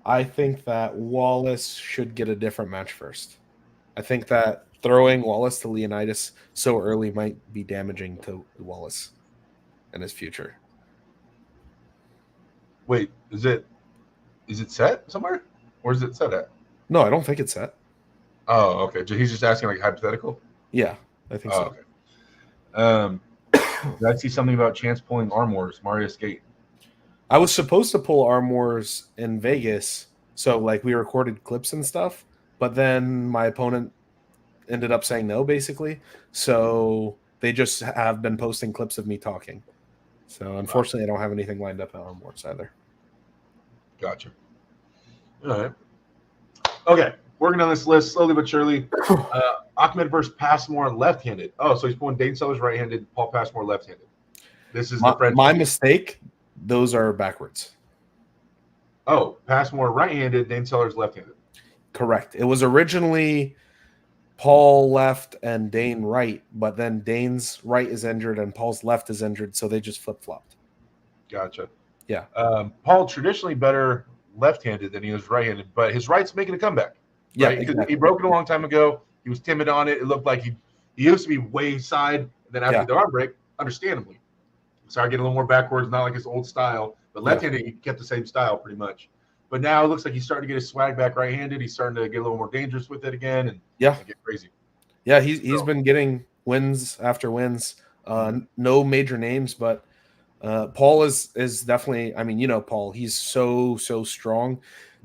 I think that Wallace should get a different match first. I think that throwing Wallace to Leonidas so early might be damaging to Wallace and his future. Wait, is it set somewhere? Or is it set at? No, I don't think it's set. Oh, okay. He's just asking like hypothetical? Yeah, I think so. Okay. Did I see something about Chance pulling arm wars, Mario Skate? I was supposed to pull arm wars in Vegas, so like we recorded clips and stuff, but then my opponent ended up saying no, basically. So they just have been posting clips of me talking. So unfortunately, I don't have anything lined up at arm wars either. Gotcha. All right. Okay, working on this list slowly but surely. Ahmed versus Passmore left-handed. Oh, so he's pulling Dane Sellers right-handed, Paul Passmore left-handed. This is the French. My mistake. Those are backwards. Oh, Passmore right-handed, Dane Sellers left-handed. Correct. It was originally Paul left and Dane right, but then Dane's right is injured and Paul's left is injured, so they just flip-flopped. Gotcha. Yeah. Paul traditionally better left-handed than he was right-handed, but his right's making a comeback. Yeah, right? Because exactly. he broke it a long time ago. He was timid on it. It looked like he used to be way side. And then after the arm break, understandably, started getting a little more backwards, not like his old style. But left-handed, he kept the same style pretty much. But now it looks like he's starting to get his swag back right-handed. He's starting to get a little more dangerous with it again and get crazy. Yeah, he's been getting wins after wins. No major names, but Paul is definitely. I mean, you know, Paul. He's so strong.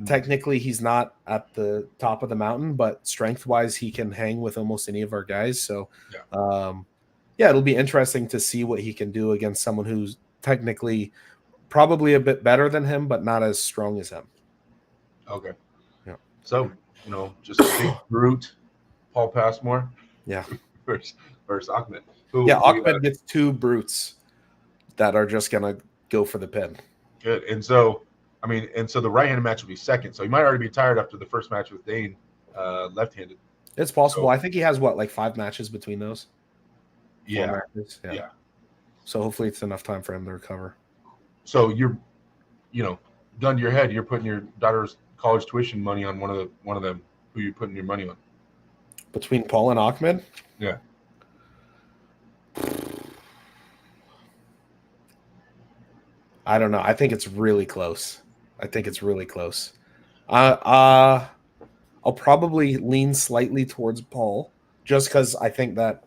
Technically, he's not at the top of the mountain, but strength-wise, he can hang with almost any of our guys. So, it'll be interesting to see what he can do against someone who's technically probably a bit better than him, but not as strong as him. Okay. Yeah. So, just a big brute, Paul Passmore. Yeah. versus Ahmed. Ahmed gets two brutes that are just gonna go for the pin. Good. And so the right-handed match will be second. So he might already be tired after the first match with Dane, left-handed. It's possible. So, I think he has 5 matches between those. Yeah. Yeah. So hopefully it's enough time for him to recover. So you're, gun to your head, you're putting your daughter's college tuition money on one of them. Who you putting your money on? Between Paul and Ahmed? Yeah. I don't know. I think it's really close. I'll probably lean slightly towards Paul just because I think that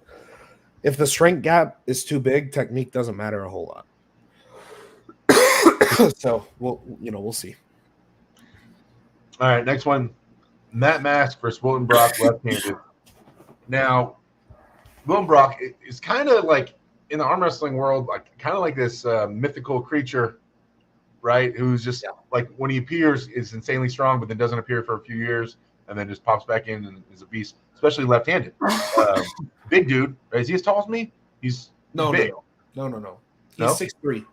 if the strength gap is too big, technique doesn't matter a whole lot. So we'll see. All right, next one, Matt Mask versus Wilton Brock, left-handed. Now, Wilton Brock is kind of like in the arm wrestling world, kind of like this mythical creature, right? Who's just like when he appears is insanely strong, but then doesn't appear for a few years, and then just pops back in and is a beast, especially left-handed. Big dude. Is he as tall as me? He's big. No. He's 6'3".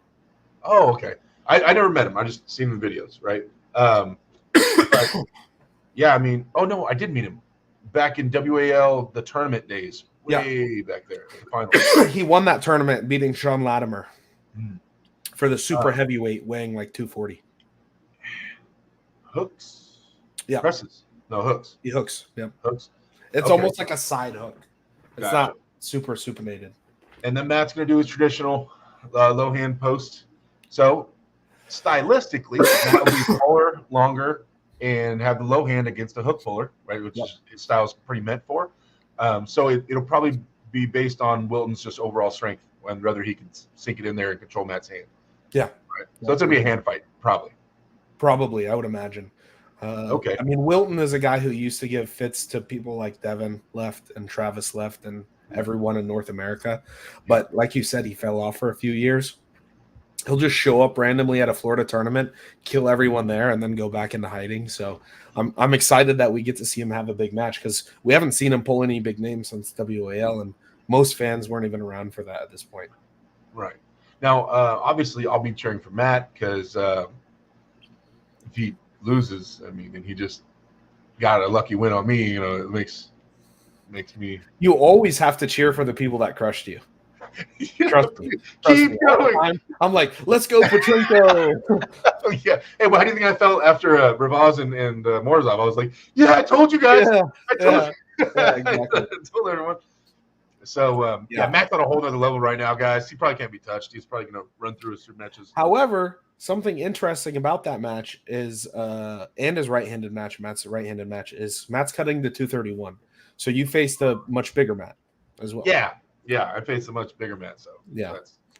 Oh, okay. I never met him. I just seen the videos, right? But, yeah, I mean, I did meet him back in WAL, the tournament days, way back there in the finals. He won that tournament, beating Sean Latimer for the super heavyweight, weighing like 240. Hooks? Yeah. Presses? No, hooks. He hooks. Yep. Hooks. It's almost like a side hook. It's not super supinated. And then Matt's going to do his traditional low hand post. So, stylistically, Matt will be taller, longer, and have the low hand against the hook puller, right, which his style is pretty meant for. So it'll probably be based on Wilton's just overall strength and whether he can sink it in there and control Matt's hand. Yeah. Right? So it's going to be a hand fight, probably. Probably, I would imagine. Okay. I mean, Wilton is a guy who used to give fits to people like Devin Left and Travis Left and everyone in North America. But like you said, he fell off for a few years. He'll just show up randomly at a Florida tournament, kill everyone there, and then go back into hiding. So I'm excited that we get to see him have a big match because we haven't seen him pull any big names since WAL, and most fans weren't even around for that at this point. Right. Now, obviously, I'll be cheering for Matt because if he loses, I mean, and he just got a lucky win on me, it makes me. You always have to cheer for the people that crushed you. Trust me. Keep going. I'm like, let's go, Petrenko. Oh, yeah. Hey, well, how do you think I felt after Ravaz and Morozov? I was like, yeah, I told you guys. I told you. Exactly. I told everyone. So, Matt's on a whole other level right now, guys. He probably can't be touched. He's probably going to run through his matches. However, something interesting about that match is, and his right-handed match, Matt's right-handed match, is Matt's cutting to 231. So you faced a much bigger Matt as well. Yeah, I faced a much bigger Matt. So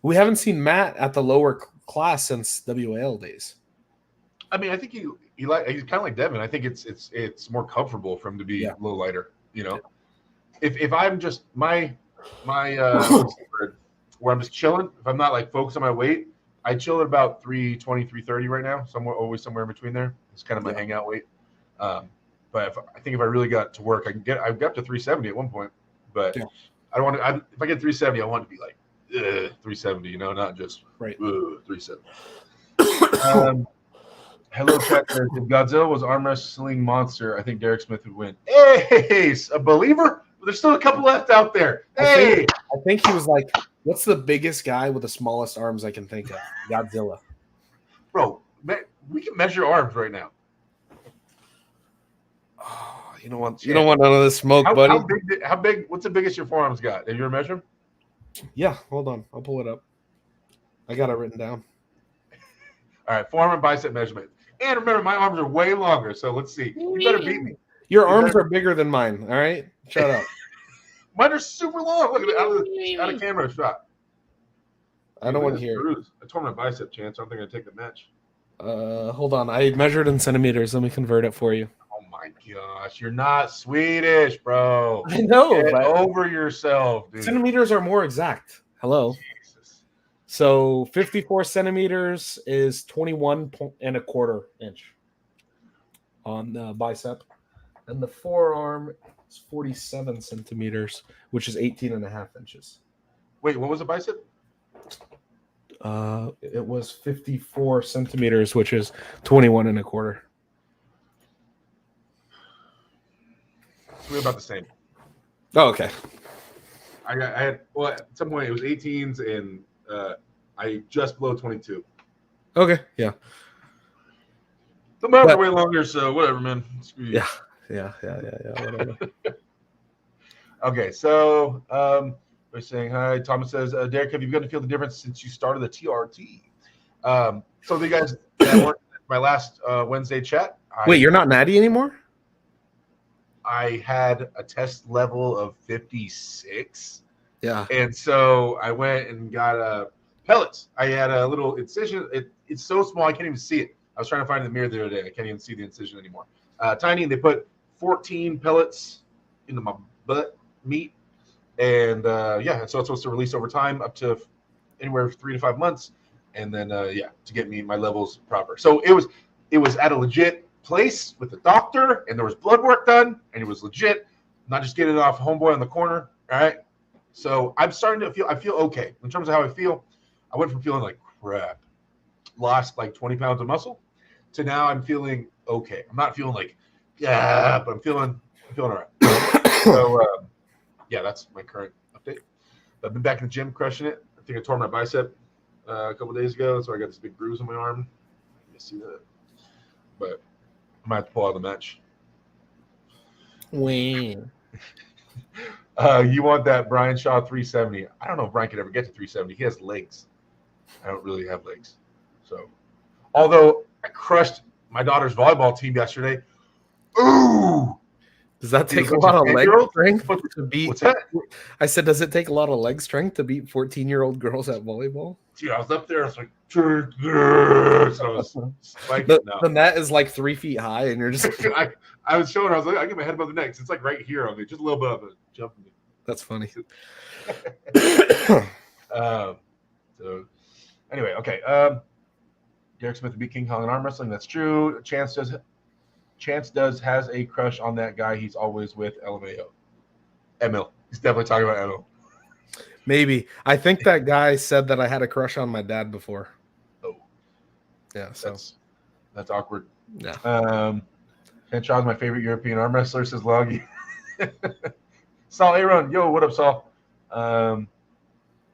we haven't seen Matt at the lower class since WAL days. I mean, I think he's kind of like Devin. I think it's more comfortable for him to be a little lighter. If I'm just my where I'm just chilling, if I'm not like focused on my weight, I chill at about 320, 330 right now. Always somewhere in between there. It's kind of my hangout weight. But I think if I really got to work, I've got to 370 at one point, but. I don't want to. If I get 370, I want it to be like 370, not just 370. Hello, chat. If Godzilla was arm wrestling monster, I think Derek Smith would win. Hey, a believer? There's still a couple left out there. Hey, I think he was like, "What's the biggest guy with the smallest arms I can think of?" Godzilla. Bro, we can measure arms right now. You don't want none of this smoke, buddy. How big? What's the biggest your forearms got? Have you ever measured them? Yeah, hold on. I'll pull it up. I got it written down. All right, forearm and bicep measurement. And remember, my arms are way longer, so let's see. You better beat me. Your arms are bigger than mine. All right, shut up. Mine are super long. Look at it out of camera shot. I don't want to hear. I tore my bicep, Chance. I don't think I take the match. Hold on. I measured in centimeters. Let me convert it for you. Oh my gosh, you're not Swedish, bro. I know. Get over yourself, dude. Centimeters are more exact. Hello. Jesus. So 54 centimeters is 21.25 inch on the bicep, and the forearm is 47 centimeters, which is 18.5 inches. Wait, what was the bicep? It was 54 centimeters, which is 21.25. We're about the same. Oh, okay. I had at some point it was 18s and I just below 22. Okay, yeah. The miles are way longer, so whatever, man. Yeah. Whatever. Okay, so we're saying hi. Thomas says, Derek, have you begun to feel the difference since you started the TRT? So the guys that weren't my last Wednesday chat. Wait, you're not natty anymore? I had a test level of 56. Yeah. And so I went and got pellets. I had a little incision. It's so small I can't even see it. I was trying to find it in the mirror the other day. I can't even see the incision anymore. Tiny. They put 14 pellets into my butt meat. And so it's supposed to release over time up to anywhere 3 to 5 months. And then, to get me my levels proper. So it was at a legit place with the doctor, and there was blood work done, and it was legit, not just getting it off homeboy on the corner. All right. So I'm starting to feel okay in terms of how I feel. I went from feeling like crap, lost like 20 pounds of muscle, to now I'm feeling okay. I'm not feeling like, but I'm feeling all right. So that's my current update. I've been back in the gym crushing it. I think I tore my bicep a couple days ago, so I got this big bruise on my arm. You see that? But I might have to pull out of the match. When? You want that Brian Shaw 370? I don't know if Brian could ever get to 370. He has legs. I don't really have legs. So, although I crushed my daughter's volleyball team yesterday. Ooh! Does that take a lot of leg strength to beat? What's that? I said, does it take a lot of leg strength to beat 14-year-old girls at volleyball? Dude, I was up there. I was like, so I was spiking now. The net is like 3 feet high, and you're just. I was showing her. I was like, I get my head above the neck. It's like right here on me, just a little bit of a jump. That's funny. So, anyway, okay. Derek Smith to beat King Kong in arm wrestling. That's true. Chance has a crush on that guy he's always with, LMAO. Emil. He's definitely talking about Emil. Maybe. I think that guy said that I had a crush on my dad before. Oh. Yeah, so. That's awkward. Yeah. Ken Shaw's my favorite European arm wrestler, says Loggy. Saul Aaron. Yo, what up, Saul?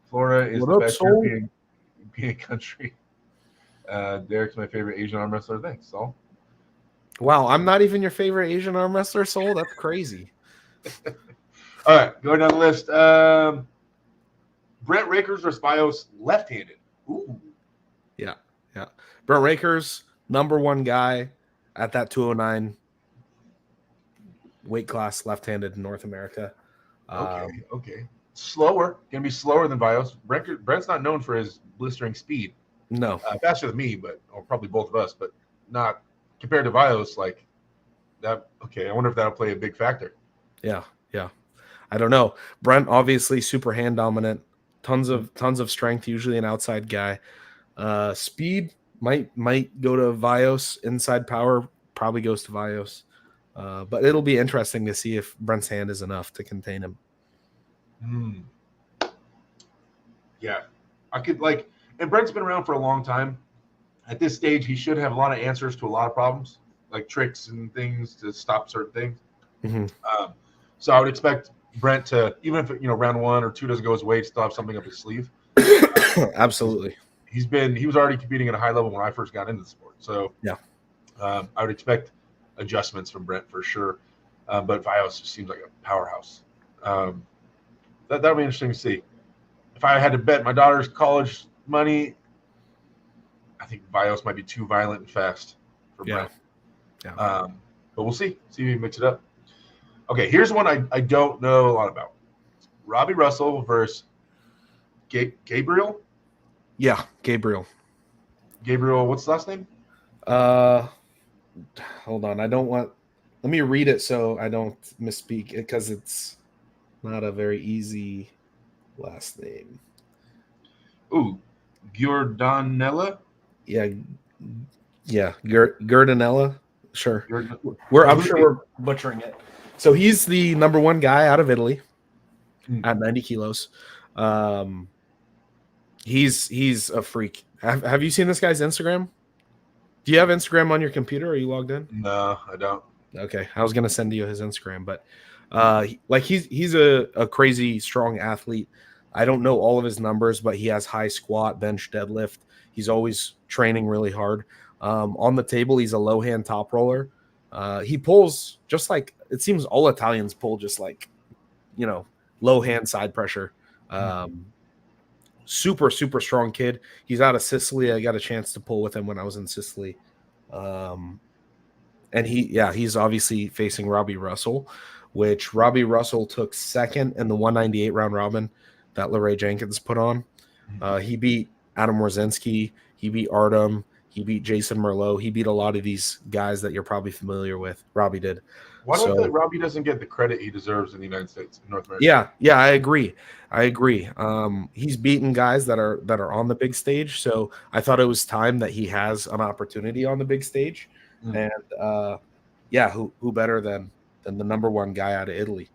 Florida is the best European country. Derek's my favorite Asian arm wrestler. Thanks, Saul. Wow, I'm not even your favorite Asian arm wrestler, Saul? That's crazy. All right, going down the list. Brent Rakers versus Bios left-handed. Ooh. Yeah. Brent Rakers, number one guy at that 209 weight class, left-handed in North America. Okay. Slower. Going to be slower than Bios. Brent's not known for his blistering speed. No. Faster than me, or probably both of us, but not compared to Bios, like that. Okay, I wonder if that'll play a big factor. Yeah. I don't know. Brent, obviously super hand dominant, tons of strength, usually an outside guy. Speed might go to Vios. Inside power probably goes to Vios. But it'll be interesting to see if Brent's hand is enough to contain him. Yeah. I could and Brent's been around for a long time. At this stage, he should have a lot of answers to a lot of problems, like tricks and things to stop certain things. Mm-hmm. So I would expect Brent to, even if round 1 or 2 doesn't go his way, still have something up his sleeve. Absolutely. He was already competing at a high level when I first got into the sport. So yeah, I would expect adjustments from Brent for sure. But Vios just seems like a powerhouse. That'll be interesting to see. If I had to bet my daughter's college money, I think Vios might be too violent and fast for Brent. Yeah. But we'll see. See if he mix it up. Okay, here's one I don't know a lot about. Robbie Russell versus Gabriel. Yeah, Gabriel. Gabriel, what's the last name? Hold on. Let me read it so I don't misspeak because it's not a very easy last name. Ooh, Giordanella? Yeah. Giordanella. Sure. I'm sure we're butchering it. So he's the number one guy out of Italy at 90 kilos. He's a freak. Have you seen this guy's Instagram? Do you have Instagram on your computer? Are you logged in? No, I don't. Okay, I was gonna send you his Instagram, but he's a crazy strong athlete. I don't know all of his numbers, but he has high squat, bench, deadlift. He's always training really hard. On the table, he's a low hand top roller. He pulls just like it seems all Italians pull, just like low hand side pressure. Super strong kid. He's out of Sicily. I got a chance to pull with him when I was in Sicily. And he's obviously facing Robbie Russell, which Robbie Russell took second in the 198 round robin that LaRae Jenkins put on. He beat Adam Rosinski. He beat Artem. He beat Jason Merlot. He beat a lot of these guys that you're probably familiar with. Robbie did. Why don't I feel like Robbie doesn't get the credit he deserves in the United States, in North America? Yeah, I agree. He's beaten guys that are on the big stage, so I thought it was time that he has an opportunity on the big stage. And who better than the number one guy out of Italy?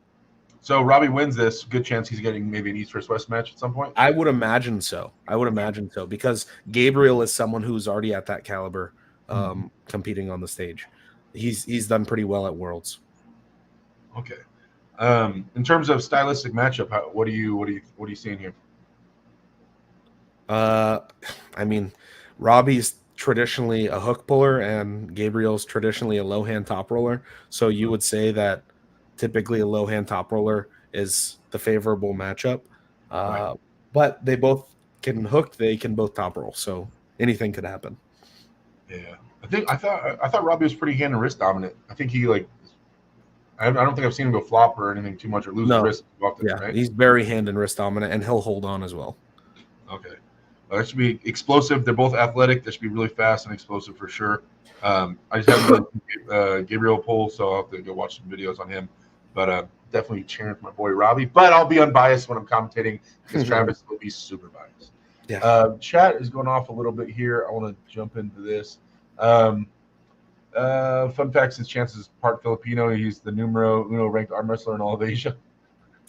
So Robbie wins this. Good chance he's getting maybe an East versus West match at some point. I would imagine so. Because Gabriel is someone who's already at that caliber, competing on the stage. He's done pretty well at Worlds. Okay. In terms of stylistic matchup, what are you seeing here? I mean, Robbie's traditionally a hook puller and Gabriel's traditionally a low hand top roller. So you would say that typically a low hand top roller is the favorable matchup. Right. But they both can hook, they can both top roll. So anything could happen. Yeah. I thought Robbie was pretty hand and wrist dominant. I think he I don't think I've seen him go flop or anything too much or lose his wrist often, right? He's very hand and wrist dominant and he'll hold on as well. Okay. That should be explosive. They're both athletic. That should be really fast and explosive for sure. I just haven't really Gabriel pull, so I'll have to go watch some videos on him. But definitely cheering for my boy Robbie. But I'll be unbiased when I'm commentating because Travis will be super biased. Yeah. Chat is going off a little bit here. I want to jump into this. Fun facts: his chances part Filipino. He's the numero uno ranked arm wrestler in all of Asia.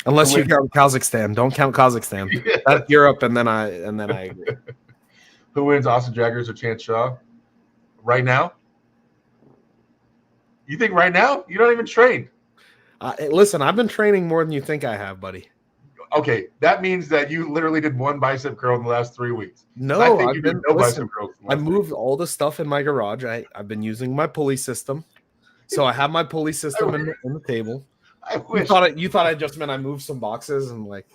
Unless you count Kazakhstan, don't count Kazakhstan. Yeah. That's Europe, and then I agree. Who wins, Austin Jaggers or Chance Shaw? Right now? You think right now? You don't even train. Listen, I've been training more than you think I have, buddy. Okay, that means that you literally did one bicep curl in the last 3 weeks. No, bicep curls. I moved all the stuff in my garage. I've been using my pulley system, so I have my pulley system in the table. I wish you thought I just meant I moved some boxes and like.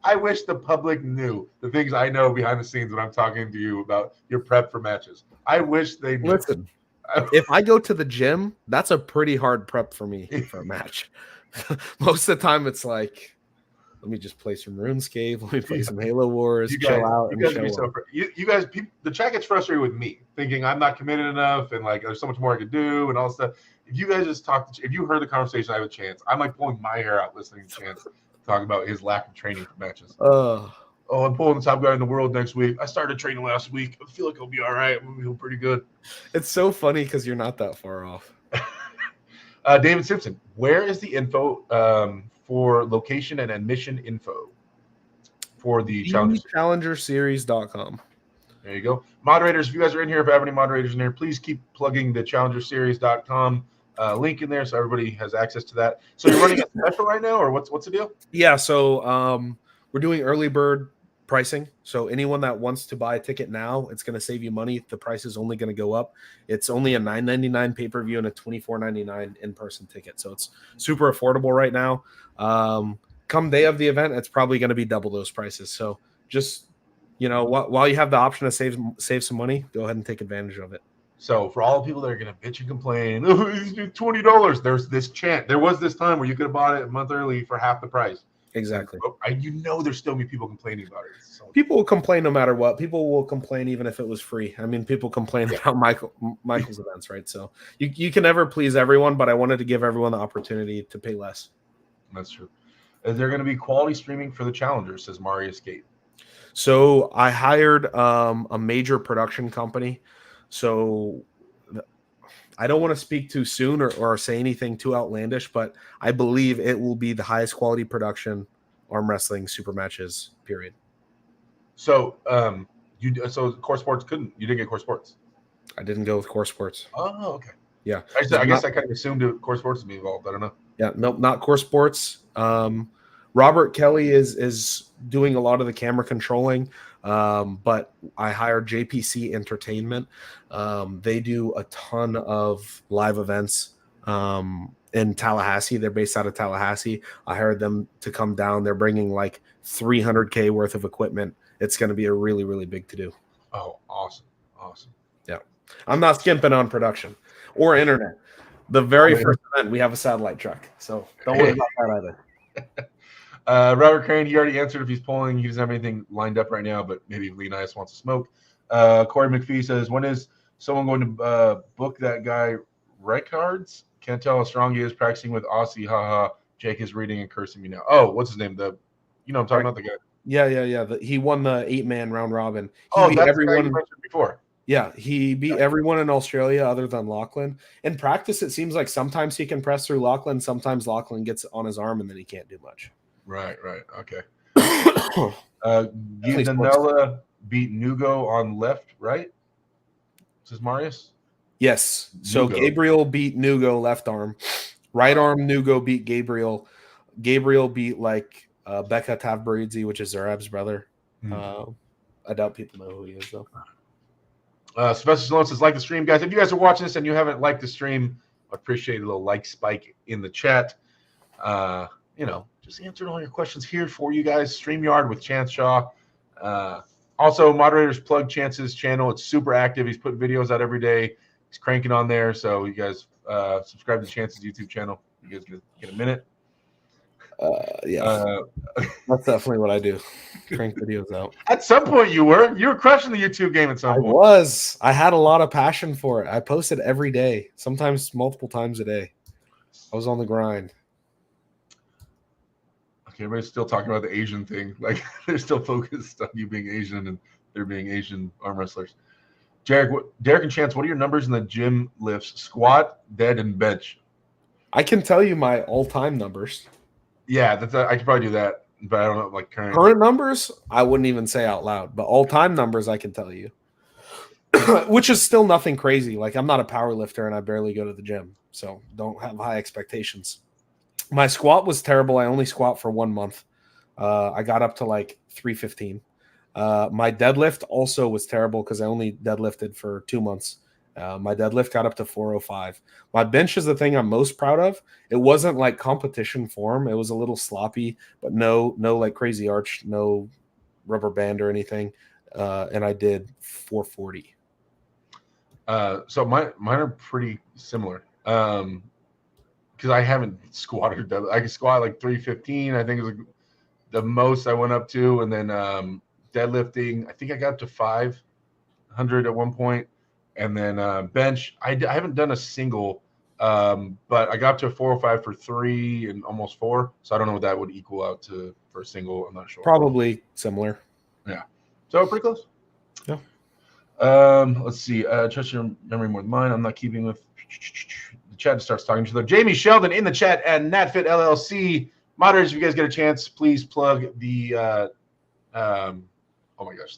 I wish the public knew the things I know behind the scenes when I'm talking to you about your prep for matches. I wish they knew. Listen, if I go to the gym, that's a pretty hard prep for me for a match. Most of the time, it's like, let me just play some RuneScape. Let me play some Halo Wars. Chill out. You guys, the chat gets frustrated with me, thinking I'm not committed enough, and like there's so much more I could do, and all stuff. If you guys just if you heard the conversation, I have a chance. I'm like pulling my hair out listening to Chance talk about his lack of training for matches. I'm pulling the top guy in the world next week. I started training last week. I feel like I'll be all right. I'm feel pretty good. It's so funny because you're not that far off. David Simpson, where is the info for location and admission info for the challengerseries.com? There you go. Moderators, if you guys are in here, if I have any moderators in here, please keep plugging the challengerseries.com link in there so everybody has access to that. So you're running a special right now, or what's the deal? Yeah, so we're doing early bird pricing. So anyone that wants to buy a ticket now, it's going to save you money. The price is only going to go up. It's only a $9.99 pay-per-view and a $24.99 in-person ticket. So it's super affordable right now. Come day of the event, it's probably going to be double those prices. So just, while you have the option to save some money, go ahead and take advantage of it. So for all the people that are going to bitch and complain, oh, it's $20. There's this chance. There was this time where you could have bought it a month early for half the price. Exactly. There's still be people complaining about it. So. People will complain no matter what. People will complain even if it was free. I mean, people complain about Michael's events, right? So you can never please everyone, but I wanted to give everyone the opportunity to pay less. That's true. Is there going to be quality streaming for the Challenger, says Marius Gate? So I hired a major production company. So I don't want to speak too soon or say anything too outlandish, but I believe it will be the highest quality production arm wrestling super matches, period. So so Core Sports you didn't get Core Sports? I didn't go with Core Sports. Oh, okay. Yeah. I guess I kind of assumed Core Sports would be involved. I don't know. Yeah, nope, not Core Sports. Robert Kelly is doing a lot of the camera controlling, but I hired JPC Entertainment. They do a ton of live events in Tallahassee. They're based out of Tallahassee. I hired them to come down. They're bringing like $300K worth of equipment. It's going to be a really, really big to-do. Oh, awesome. Yeah. I'm not skimping on production or internet. The very first event, we have a satellite truck, so don't worry about that either. Robert Crane, he already answered if he's polling. He doesn't have anything lined up right now, but maybe Leonidas wants to smoke. Corey McPhee says, when is someone going to book that guy Recards? Can't tell how strong he is practicing with Aussie. Haha. Jake is reading and cursing me now. Oh, what's his name? I'm talking about the guy. Yeah. He won the 8-man round robin. That's everyone the guy you mentioned before. Yeah, he beat everyone in Australia other than Lachlan. In practice, it seems like sometimes he can press through Lachlan. Sometimes Lachlan gets on his arm and then he can't do much. Right. Okay. Danella beat Nugo on left, right? This is Marius? Yes. So Nugo. Gabriel beat Nugo left arm. Right arm, Nugo beat Gabriel. Gabriel beat Becca Tavbaridze, which is Zarab's brother. I doubt people know who he is, though. Sylvester Stallone says, like the stream, guys. If you guys are watching this and you haven't liked the stream, I appreciate a little like spike in the chat. Just answering all your questions here for you guys. StreamYard with Chance Shaw. Also, moderators plug Chance's channel. It's super active. He's putting videos out every day. He's cranking on there. So you guys subscribe to Chance's YouTube channel. You guys get a minute. Yeah, that's definitely what I do. Crank videos out. At some point, you were crushing the YouTube game. At some point, I had a lot of passion for it. I posted every day, sometimes multiple times a day. I was on the grind. Okay, everybody's still talking about the Asian thing. Like they're still focused on you being Asian and there being Asian arm wrestlers. Derek and Chance, what are your numbers in the gym lifts? Squat, dead, and bench. I can tell you my all-time numbers. Yeah, I could probably do that, but I don't know current numbers. I wouldn't even say out loud, but all-time numbers I can tell you, which is still nothing crazy. Like I'm not a power lifter and I barely go to the gym, so don't have high expectations. My squat was terrible. I only squat for 1 month. I got up to 315. My deadlift also was terrible because I only deadlifted for 2 months. My deadlift got up to 405. My bench is the thing I'm most proud of. It wasn't like competition form. It was a little sloppy, but no crazy arch, no rubber band or anything. And I did 440. So mine are pretty similar. Because I haven't squatted. I can squat 315. I think is the most I went up to, and then deadlifting. I think I got up to 500 at one point. And then bench, I haven't done a single, but I got up to a 405 for 3 and almost 4. So I don't know what that would equal out to for a single. I'm not sure. Probably similar. Yeah. So pretty close. Yeah. Let's see. Trust your memory more than mine. I'm not keeping with the chat. Starts talking to each other. Jamie Sheldon in the chat and NatFit LLC. Moderators, if you guys get a chance, please plug the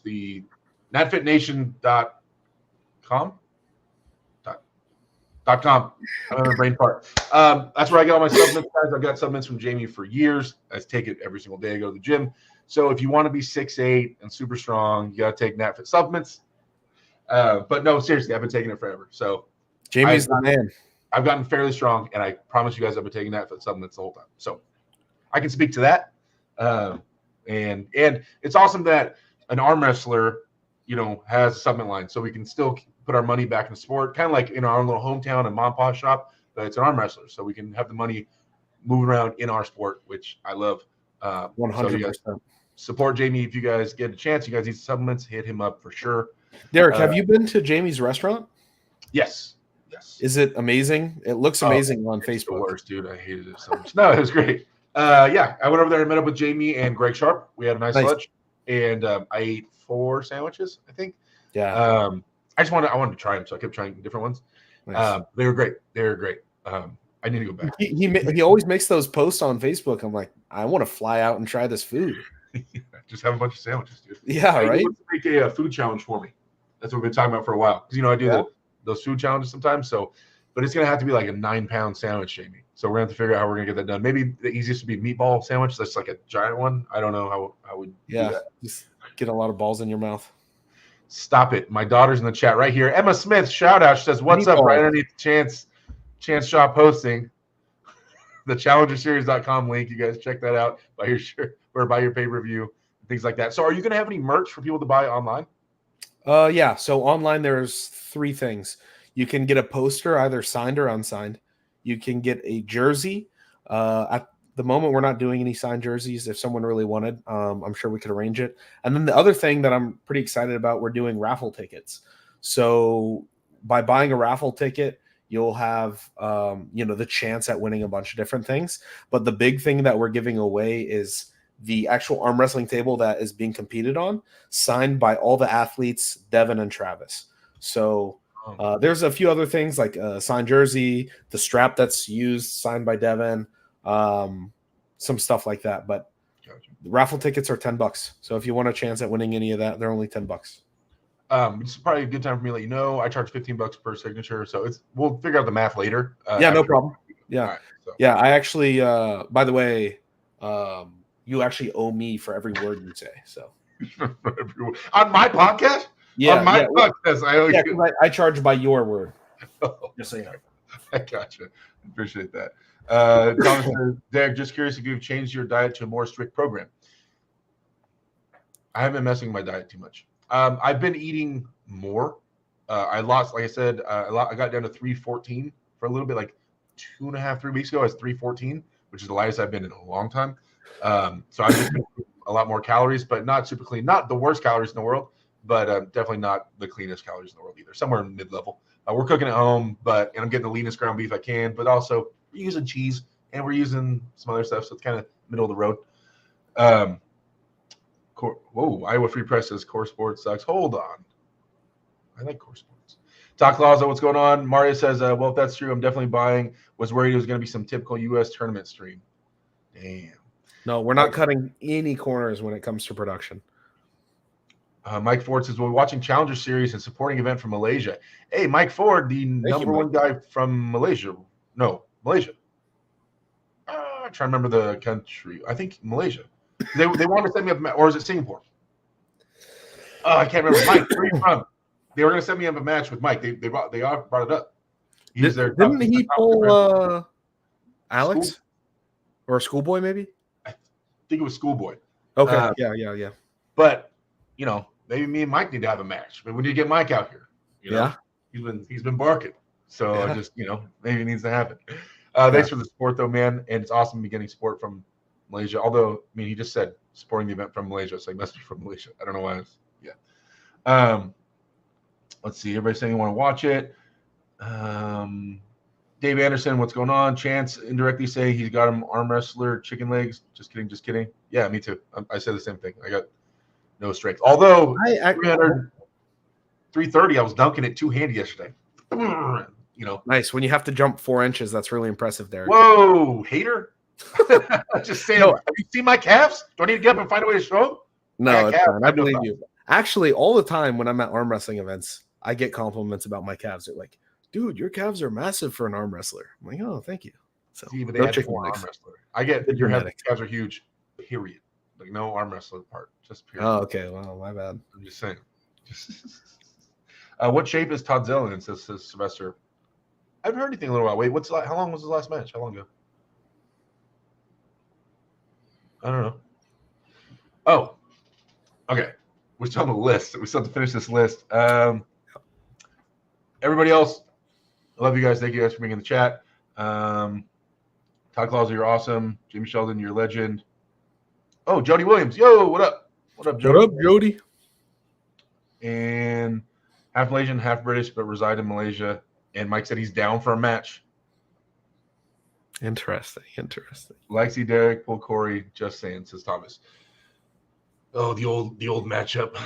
the NatFitNation.com .com. I don't have a brain part. That's where I get all my supplements, guys. I've got supplements from Jamie for years. I take it every single day. I go to the gym. So if you want to be 6'8" and super strong, you got to take NatFit supplements. But no, seriously, I've been taking it forever. So Jamie's the man. I've gotten fairly strong, and I promise you guys I've been taking NatFit supplements the whole time. So I can speak to that. And it's awesome that an arm wrestler, has a supplement line, so we can still put our money back in the sport, kind of like in our own little hometown and mom and pop shop, but it's an arm wrestler, so we can have the money moving around in our sport, which I love. 100%. So support Jamie if you guys get a chance. You guys need supplements, hit him up for sure. Derek, have you been to Jamie's restaurant? Yes. Is it amazing? It looks amazing on Facebook. The worst, dude. I hated it so much. No, it was great. I went over there and met up with Jamie and Greg Sharp. We had a nice lunch, and I ate 4 sandwiches, I think. Yeah. I wanted to try them, so I kept trying different ones. Nice. They were great. I need to go back. He always makes those posts on Facebook. I'm like, I want to fly out and try this food. Just have a bunch of sandwiches, dude. Yeah, right. Make a food challenge for me. That's what we've been talking about for a while. Because I do those food challenges sometimes. So, but it's gonna have to be like a 9-pound sandwich, Jamie. So we're gonna have to figure out how we're gonna get that done. Maybe the easiest would be meatball sandwich. That's like a giant one. I don't know how I would. Do that. Just get a lot of balls in your mouth. Stop it. My daughter's in the chat right here. Emma Smith, shout out. She says, "What's up?" Right underneath Chance Shaw posting. The challengerseries.com link. You guys check that out. Buy your shirt or buy your pay-per-view, things like that. So are you going to have any merch for people to buy online? Yeah. So online there's 3 things. You can get a poster, either signed or unsigned. You can get a jersey. At the moment, we're not doing any signed jerseys. If someone really wanted, I'm sure we could arrange it. And then the other thing that I'm pretty excited about, we're doing raffle tickets. So by buying a raffle ticket, you'll have, the chance at winning a bunch of different things. But the big thing that we're giving away is the actual arm wrestling table that is being competed on, signed by all the athletes, Devin and Travis. So there's a few other things like a signed jersey, the strap that's used, signed by Devin, some stuff like that. But the raffle tickets are $10. So if you want a chance at winning any of that, they're only $10. It's probably a good time for me to let you know. I charge $15 per signature, so we'll figure out the math later. No problem. Yeah, right, so. Yeah. I actually, by the way, you actually owe me for every word you say. So on my podcast, on my podcast, I owe you. I charge by your word. Just so you know. I gotcha. Appreciate that. Thomas says, Derek, just curious if you've changed your diet to a more strict program. I haven't been messing with my diet too much. I've been eating more. I lost, like I said, I got down to 314 for a little bit, like 2.5-3 weeks ago. I was 314, which is the lightest I've been in a long time. So I've just been a lot more calories, but not super clean. Not the worst calories in the world, but definitely not the cleanest calories in the world either. Somewhere in mid-level. We're cooking at home, and I'm getting the leanest ground beef I can, but also we're using cheese and we're using some other stuff, so it's kind of middle of the road. Iowa Free Press says Core Sports sucks. Hold on. I like Core Sports. Talk Laza, what's going on? Mario says, well, if that's true, I'm definitely buying. Was worried it was going to be some typical U.S. tournament stream. Damn. No, we're not cutting any corners when it comes to production. Mike Ford says, we're watching Challenger Series and supporting event from Malaysia. Hey, Mike Ford, the number one guy from Malaysia. No, Malaysia. I'm trying to remember the country. I think Malaysia. They want to send me up, or is it Singapore? I can't remember. Mike, where are you from? They were going to send me up a match with Mike. They brought it up. Didn't he pull Alex or a Schoolboy? Maybe. I think it was Schoolboy. Okay. Yeah. But maybe me and Mike need to have a match. But we need to get Mike out here. Yeah. He's been barking. So maybe it needs to happen. Thanks for the support though, man. And it's awesome to be getting support from Malaysia. Although, he just said supporting the event from Malaysia, so he must be from Malaysia. I don't know why. Let's see. Everybody's saying you want to watch it. Dave Anderson, what's going on? Chance indirectly saying he's got him arm wrestler chicken legs. Just kidding. Yeah, me too. I said the same thing. I got no strength. Although 330, I was dunking it two-handed yesterday. Nice. When you have to jump 4 inches, that's really impressive, Derek. Whoa, hater. Just saying. Have you seen my calves? Do I need to get up and find a way to show them? No, it's fine. I believe you. Actually, all the time when I'm at arm wrestling events, I get compliments about my calves. They're like, dude, your calves are massive for an arm wrestler. I'm like, oh, thank you. So See, but they no had chicken full arm legs. wrestler. I get Good your genetics. calves are huge. Period. Like no arm wrestler part. Just period. Oh, okay. Well, my bad. I'm just saying. What shape is Todd Zell in? Says Sylvester. I haven't heard anything in a little while. Wait, how long was his last match? How long ago? I don't know. Oh, okay. We're still on the list. We still have to finish this list. Everybody else, I love you guys. Thank you guys for being in the chat. Todd Clauser, you're awesome. Jimmy Sheldon, you're a legend. Oh, Jody Williams. Yo, what up? What up, Jody? What up, Jody? And half Malaysian, half British, but reside in Malaysia. And Mike said he's down for a match. Interesting. Lexi, Derek, Paul Corey, just saying, says Thomas. Oh, the old matchup.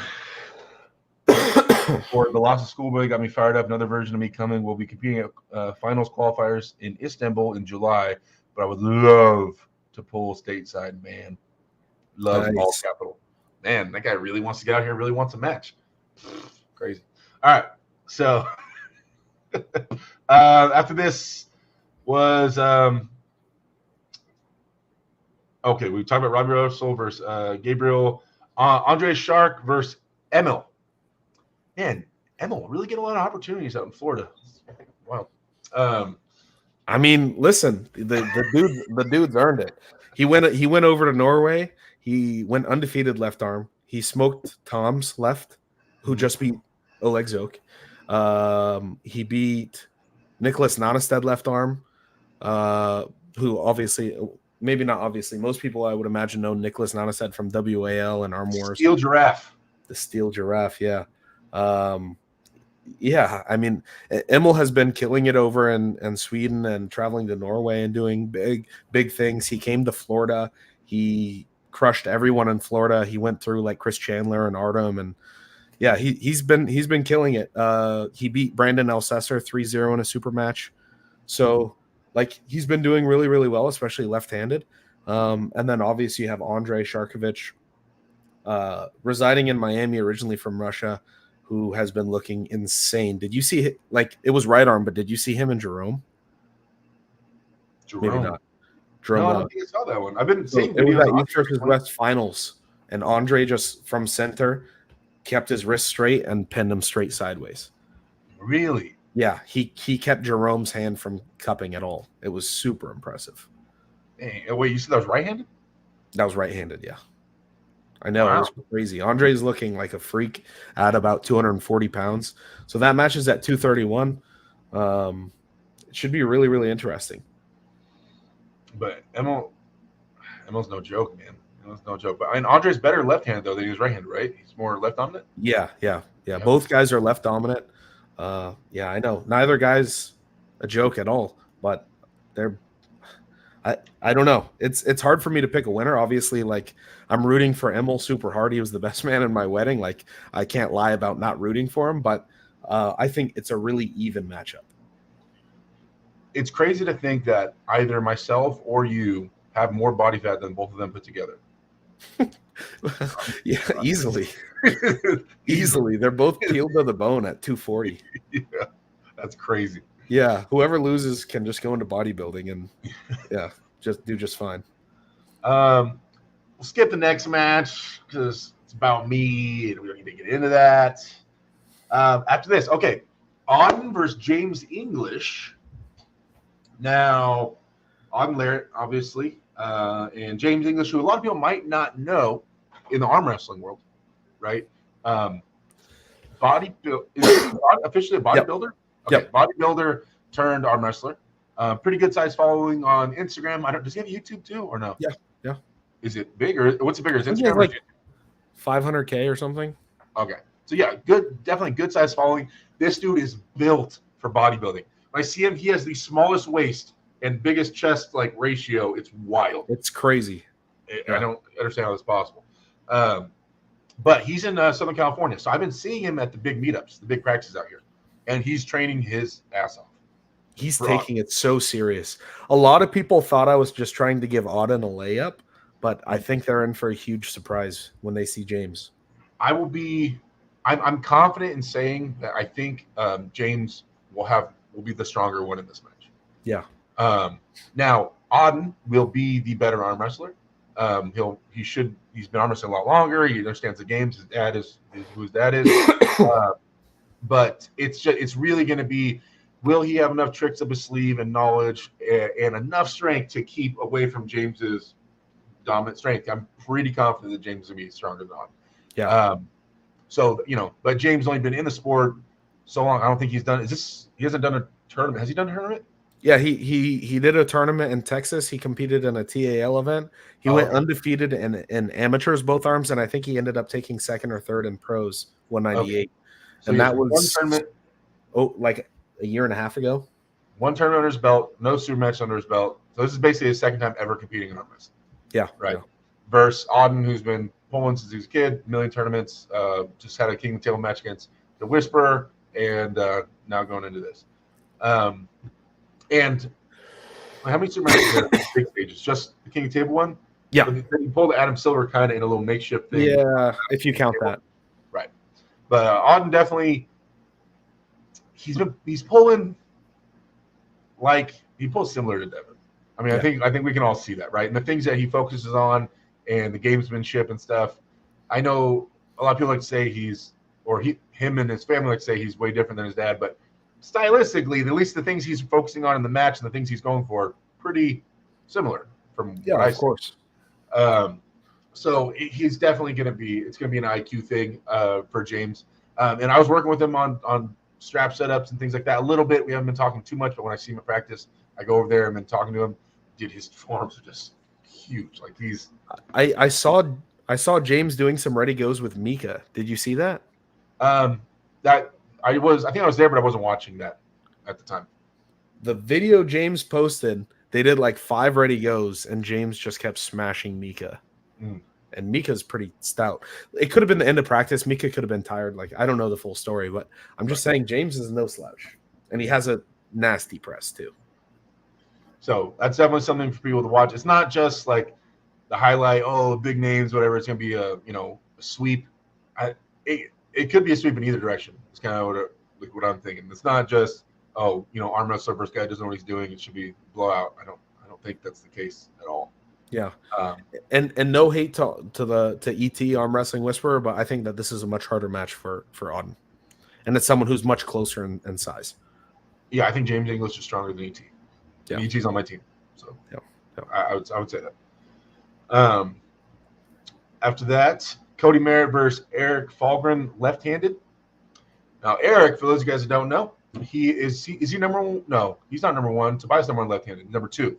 Or the loss of Schoolboy got me fired up. Another version of me coming. We'll be competing at finals qualifiers in Istanbul in July. But I would love to pull stateside, man. Love Nice. all capital. Man, that guy really wants to get out here. Really wants a match. Crazy. All right. So after this was okay. We talked about Robbie Russell versus Gabriel. Andre Shark versus Emil. Man, Emil really get a lot of opportunities out in Florida. Wow. I mean, listen, the dude's earned it. He went over to Norway. He went undefeated left arm. He smoked Tom's left, who just beat Oleg Zok. He beat Nicholas Nonestead left arm, who obviously, maybe not obviously, most people I would imagine know Nicholas Nonestead from WAL and Arm Wars. Steel Giraffe. The Steel Giraffe, yeah. Yeah, I mean, Emil has been killing it over in Sweden and traveling to Norway and doing big things. He came to Florida. He crushed everyone in Florida. He went through like Chris Chandler and Artem, and yeah, he's been killing it. He beat Brandon Elsesser 3-0 in a super match. So like he's been doing really, really well, especially left-handed. And then obviously you have Andrei Sharkovich, residing in Miami, originally from Russia, who has been looking insane. Did you see, like, it was right arm, but did you see him and Jerome? Maybe not. Jerome, no, I don't think I saw that one. I've been seeing videos. It was at East versus West finals, and Andre just from center kept his wrist straight and pinned him straight sideways. Really? Yeah, he kept Jerome's hand from cupping at all. It was super impressive. Hey, wait, you said that was right-handed? That was right-handed, yeah. I know. Wow. It was crazy. Andre's looking like a freak at about 240 pounds. So that match is at 231. It should be really, really interesting. But Emil's no joke, man. Emil's no joke. But I mean, Andre's better left-handed, though, than he was right-handed, right? He's more left-dominant? Yeah. Both guys are left-dominant. Yeah, I know. Neither guy's a joke at all, but they're I don't know. It's hard for me to pick a winner. Obviously, like I'm rooting for Emil super hard. He was the best man in my wedding. Like I can't lie about not rooting for him, but I think it's a really even matchup. It's crazy to think that either myself or you have more body fat than both of them put together. Yeah, easily. Easily. They're both peeled to the bone at 240. Yeah, that's crazy. Yeah, whoever loses can just go into bodybuilding and yeah, just do just fine. We'll skip the next match because it's about me and we don't need to get into that. After this, okay, Auden versus James English. Now, Auden Larrett, obviously, and James English, who a lot of people might not know in the arm wrestling world, right? Is he officially a bodybuilder? Yep. Okay, Yep. Bodybuilder turned arm wrestler. Pretty good size following on Instagram. Does he have YouTube too or no? Yeah. Is it big or what's it bigger? Is Instagram like or 500K or something? Okay. So yeah, definitely good size following. This dude is built for bodybuilding. When I see him, he has the smallest waist and biggest chest like ratio. It's wild. It's crazy. I don't understand how that's possible. But he's in Southern California. So I've been seeing him at the big meetups, the big practices out here. And he's training his ass off. He's taking it so serious. A lot of people thought I was just trying to give Auden a layup, but I think they're in for a huge surprise when they see James. I'm confident in saying that I think James will have will be the stronger one in this match. Yeah. Now Auden will be the better arm wrestler. He's been arm wrestling a lot longer. He understands the games. His dad is who his dad is. But it's really going to be, will he have enough tricks up his sleeve and knowledge and enough strength to keep away from James's dominant strength? I'm pretty confident that James is going to be stronger than Auden. Yeah. So, but James only been in the sport so long. I don't think he hasn't done a tournament. Has he done a tournament? Yeah, he did a tournament in Texas. He competed in a TAL event. He went undefeated in amateurs, both arms, and I think he ended up taking second or third in pros 198. Okay. So and that was one tournament, like a year and a half ago. One tournament under his belt, no super match under his belt. So this is basically his second time ever competing in arm wrestling. Yeah. Right. Yeah. Versus Auden, who's been pulling since he was a kid, million tournaments, just had a King of the Table match against the Whisperer, and now going into this. And how many super matches are big stages? Just the King of the Table one? Yeah. But then you pulled Adam Silver kind of in a little makeshift thing. Yeah, if you count that. Right. But Auden definitely, he's pulling like he pulls similar to Devin. I mean, I think we can all see that, right? And the things that he focuses on and the gamesmanship and stuff. I know a lot of people like to say him and his family like to say he's way different than his dad, but stylistically, at least the things he's focusing on in the match and the things he's going for, pretty similar from what I see. Of course. So he's definitely going to be. It's going to be an IQ thing for James. And I was working with him on strap setups and things like that a little bit. We haven't been talking too much, but when I see him at practice, I go over there and been talking to him. Dude, his forms are just huge. Like he's. I saw James doing some ready goes with Mika. Did you see that? I think I was there, but I wasn't watching that at the time. The video James posted, they did like 5 ready goes, and James just kept smashing Mika. And Mika's pretty stout. It could have been the end of practice. Mika could have been tired. Like, I don't know the full story, but I'm just saying James is no slouch. And he has a nasty press too. So that's definitely something for people to watch. It's not just like the highlight, big names, whatever. It's going to be a sweep. It could be a sweep in either direction. It's kind of what I'm thinking. It's not just, arm wrestler versus guy doesn't know what he's doing. It should be blowout. I don't think that's the case at all. Yeah. And no hate to ET Arm Wrestling Whisperer, but I think that this is a much harder match for Auden. And it's someone who's much closer in size. Yeah, I think James English is stronger than ET. Yeah. ET's on my team. So yeah. I would say that. After that, Cody Merritt versus Eric Falgren, left-handed. Now, Eric, for those of you guys that don't know, is he number one? No, he's not number one. Tobias number one left-handed. Number 2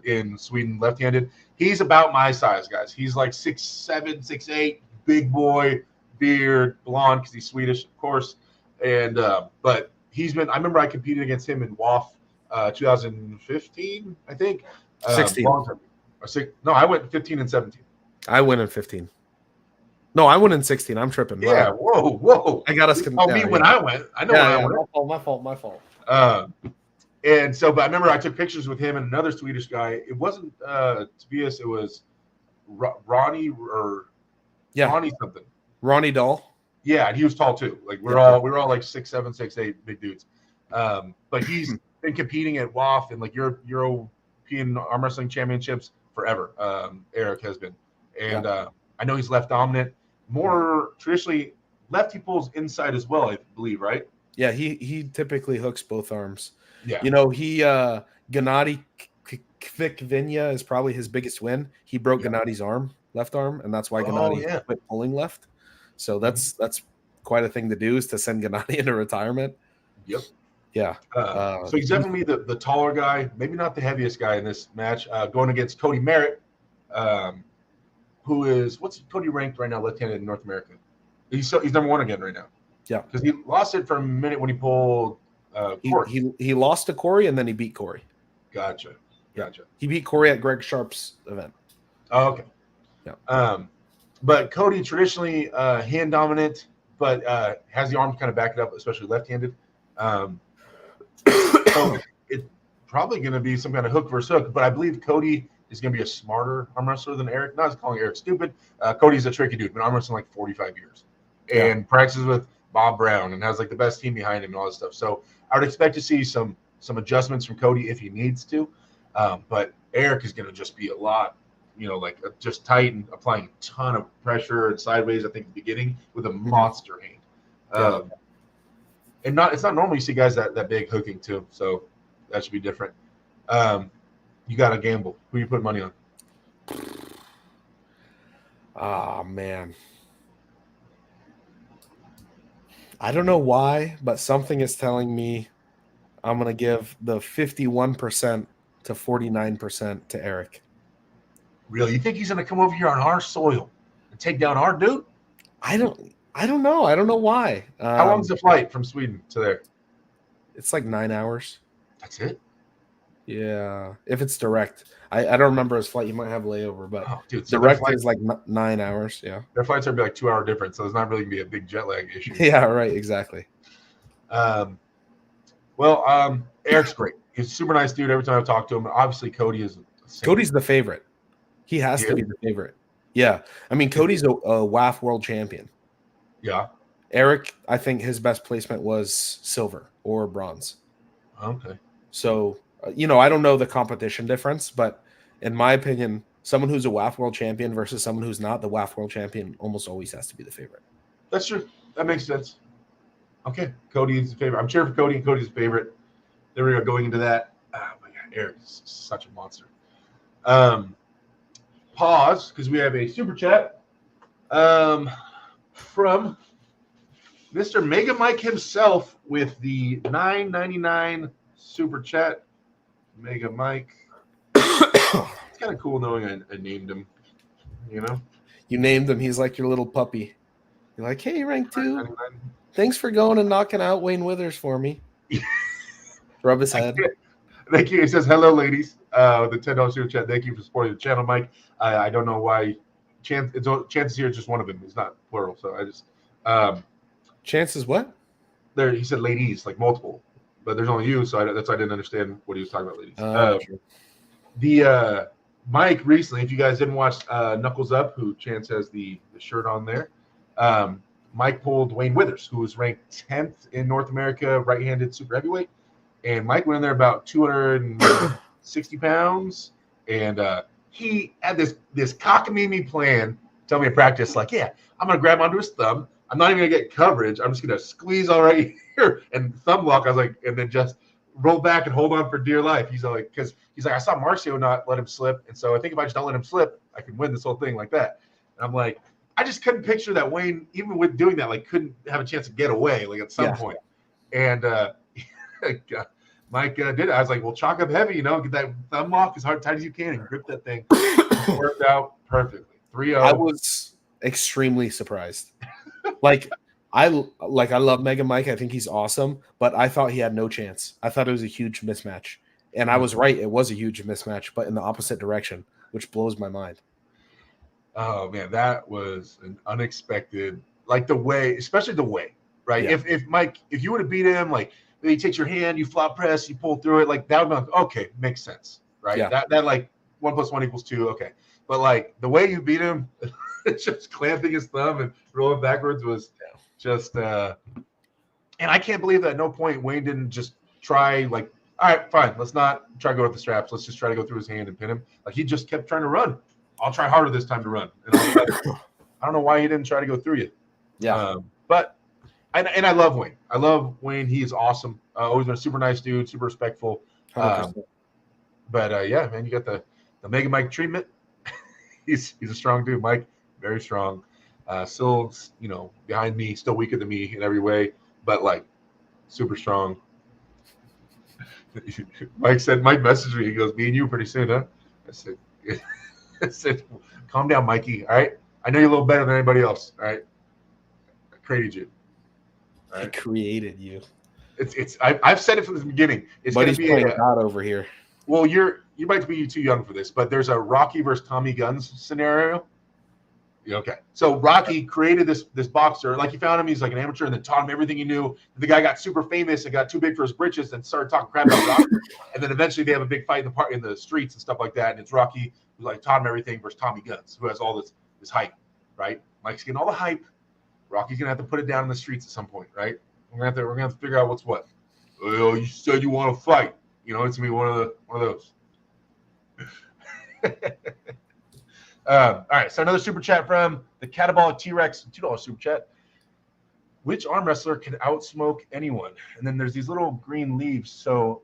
in Sweden, left-handed. He's about my size, guys. He's like 6'7", 6'8", big boy, beard, blonde because he's Swedish, of course. And but he's been. I remember I competed against him in WAF 2015, I think. 16. Long time. No, I went 15 and 17. I went in 15. No, I went in 16. I'm tripping. Yeah, whoa. I got us. When I went. I know when I went. My fault. And so, but I remember I took pictures with him and another Swedish guy. It wasn't Tobias. It was Ronnie Ronnie something. Ronnie Dahl. Yeah, and he was tall too. Like we were all like 6'7", 6'8", big dudes. But he's been competing at WAF and like European Arm Wrestling Championships forever. Eric has been, and I know he's left dominant. More traditionally, lefty pulls inside as well, I believe, right? Yeah, he typically hooks both arms. Yeah, he Gennady Kvikvinya is probably his biggest win. He broke Gennady's left arm, and that's why Gennady quit pulling left. So that's quite a thing to do, is to send Gennady into retirement. Yep. Yeah. So he's definitely the taller guy, maybe not the heaviest guy in this match, going against Cody Merritt, who is, what's Cody ranked right now, left-handed in North America? He's number 1 again right now. Yeah. Because he lost it for a minute when he pulled Corey. He lost to Corey, and then he beat Corey. Gotcha. He beat Corey at Greg Sharp's event. Oh, okay. Yeah. But Cody traditionally hand dominant, but has the arms kind of back it up, especially left-handed. So it's probably going to be some kind of hook versus hook, but I believe Cody is going to be a smarter arm wrestler than Eric. Not calling Eric stupid. Cody's a tricky dude, been arm wrestling like 45 years and practices with Bob Brown and has like the best team behind him and all this stuff. So I would expect to see some adjustments from Cody if he needs to, but Eric is going to just be a lot, like just tight and applying a ton of pressure and sideways. I think at the beginning with a monster hand, and it's not normal you see guys that big hooking too, so that should be different. You got to gamble. Who you put money on? Oh man. I don't know why, but something is telling me I'm going to give the 51% to 49% to Eric. Really? You think he's going to come over here on our soil and take down our dude? I don't know. I don't know why. How long is the flight from Sweden to there? It's like 9 hours. That's it? Yeah. If it's direct. I don't remember his flight. You might have layover, but so direct is like 9 hours. Yeah. Their flights are like 2 hour difference, so there's not really going to be a big jet lag issue. Yeah, right. Exactly. Eric's great. He's a super nice dude every time I've talked to him. Obviously, Cody's the favorite. He has to be the favorite. Yeah. I mean, Cody's a WAF world champion. Yeah. Eric, I think his best placement was silver or bronze. Okay. So, I don't know the competition difference, but in my opinion, someone who's a WAF world champion versus someone who's not, the WAF world champion almost always has to be the favorite. That's true. That makes sense. Okay. Cody is the favorite. I'm cheering for Cody, and Cody's the favorite. There we go. Going into that. Oh, my God. Eric is such a monster. Pause, because we have a super chat from Mr. Mega Mike himself with the $9.99 super chat. Mega Mike. It's kind of cool knowing I named him. You named him. He's like your little puppy. You're like, hey, rank 2. Thanks for going and knocking out Wayne Withers for me. Rub his head. Thank you. It says, hello, ladies. The $10 super chat. Thank you for supporting the channel, Mike. I don't know why. Chances here is just one of them. It's not plural. So I just. Chances what? There, he said ladies, like multiple. But there's only you, so that's why I didn't understand what he was talking about, ladies. Mike recently, if you guys didn't watch Knuckles Up, who Chance has the shirt on there, Mike pulled Wayne Withers, who was ranked 10th in North America right-handed super heavyweight. And Mike went in there about 260 pounds, and he had this cockamamie plan. Tell me in practice, like, yeah, I'm gonna grab onto his thumb. I'm not even gonna get coverage. I'm just gonna squeeze all right here and thumb lock. I was like, and then just roll back and hold on for dear life. He's like, because he's like, I saw Marcio not let him slip, and so I think if I just don't let him slip, I can win this whole thing like that. And I'm like, I just couldn't picture that Wayne, even with doing that, like couldn't have a chance to get away, like at some point. And Mike did it. I was like, well, chalk up heavy, get that thumb lock as hard tight as you can and grip that thing. It worked out perfectly. 3-0. I was extremely surprised. I love Mega Mike. I think he's awesome, but I thought he had no chance. I thought it was a huge mismatch. And I was right. It was a huge mismatch, but in the opposite direction, which blows my mind. Oh, man, that was an unexpected, like the way, especially the way, right? Yeah. If Mike, if you would have beat him, like he takes your hand, you flop press, you pull through it, like that would be like, okay, makes sense, right? Yeah. That like 1 + 1 = 2, okay. But like the way you beat him, just clamping his thumb and rolling backwards was just and I can't believe that at no point Wayne didn't just try, like, all right, fine, let's not try to go with the straps, let's just try to go through his hand and pin him. Like he just kept trying to run. I'll try harder this time to run. And I don't know why he didn't try to go through you. Yeah. But I love Wayne. I love Wayne. He's awesome. Always been a super nice dude, super respectful. But yeah, man, you got the Mega Mike treatment. He's a strong dude, Mike. Very strong. Still, behind me, still weaker than me in every way, but like super strong. Mike messaged me. He goes, "Me and you pretty soon, huh?" I said, calm down, Mikey. All right. I know you're a little better than anybody else. All right. I created you. All right? I created you. I've said it from the beginning. It's going to be playing God over here. Well, you might be too young for this, but there's a Rocky versus Tommy Guns scenario. Okay. So Rocky created this boxer. Like he found him, he's like an amateur, and then taught him everything he knew. The guy got super famous and got too big for his britches and started talking crap about Rocky. And then eventually they have a big fight in the streets and stuff like that. And it's Rocky who like taught him everything versus Tommy Guns, who has all this hype, right? Mike's getting all the hype. Rocky's gonna have to put it down in the streets at some point, right? We're gonna have to figure out what's what. Oh, you said you want to fight. It's gonna be one of those. All right, so another super chat from the Catabolic T-Rex, $2 super chat. Which arm wrestler can outsmoke anyone? And then there's these little green leaves. So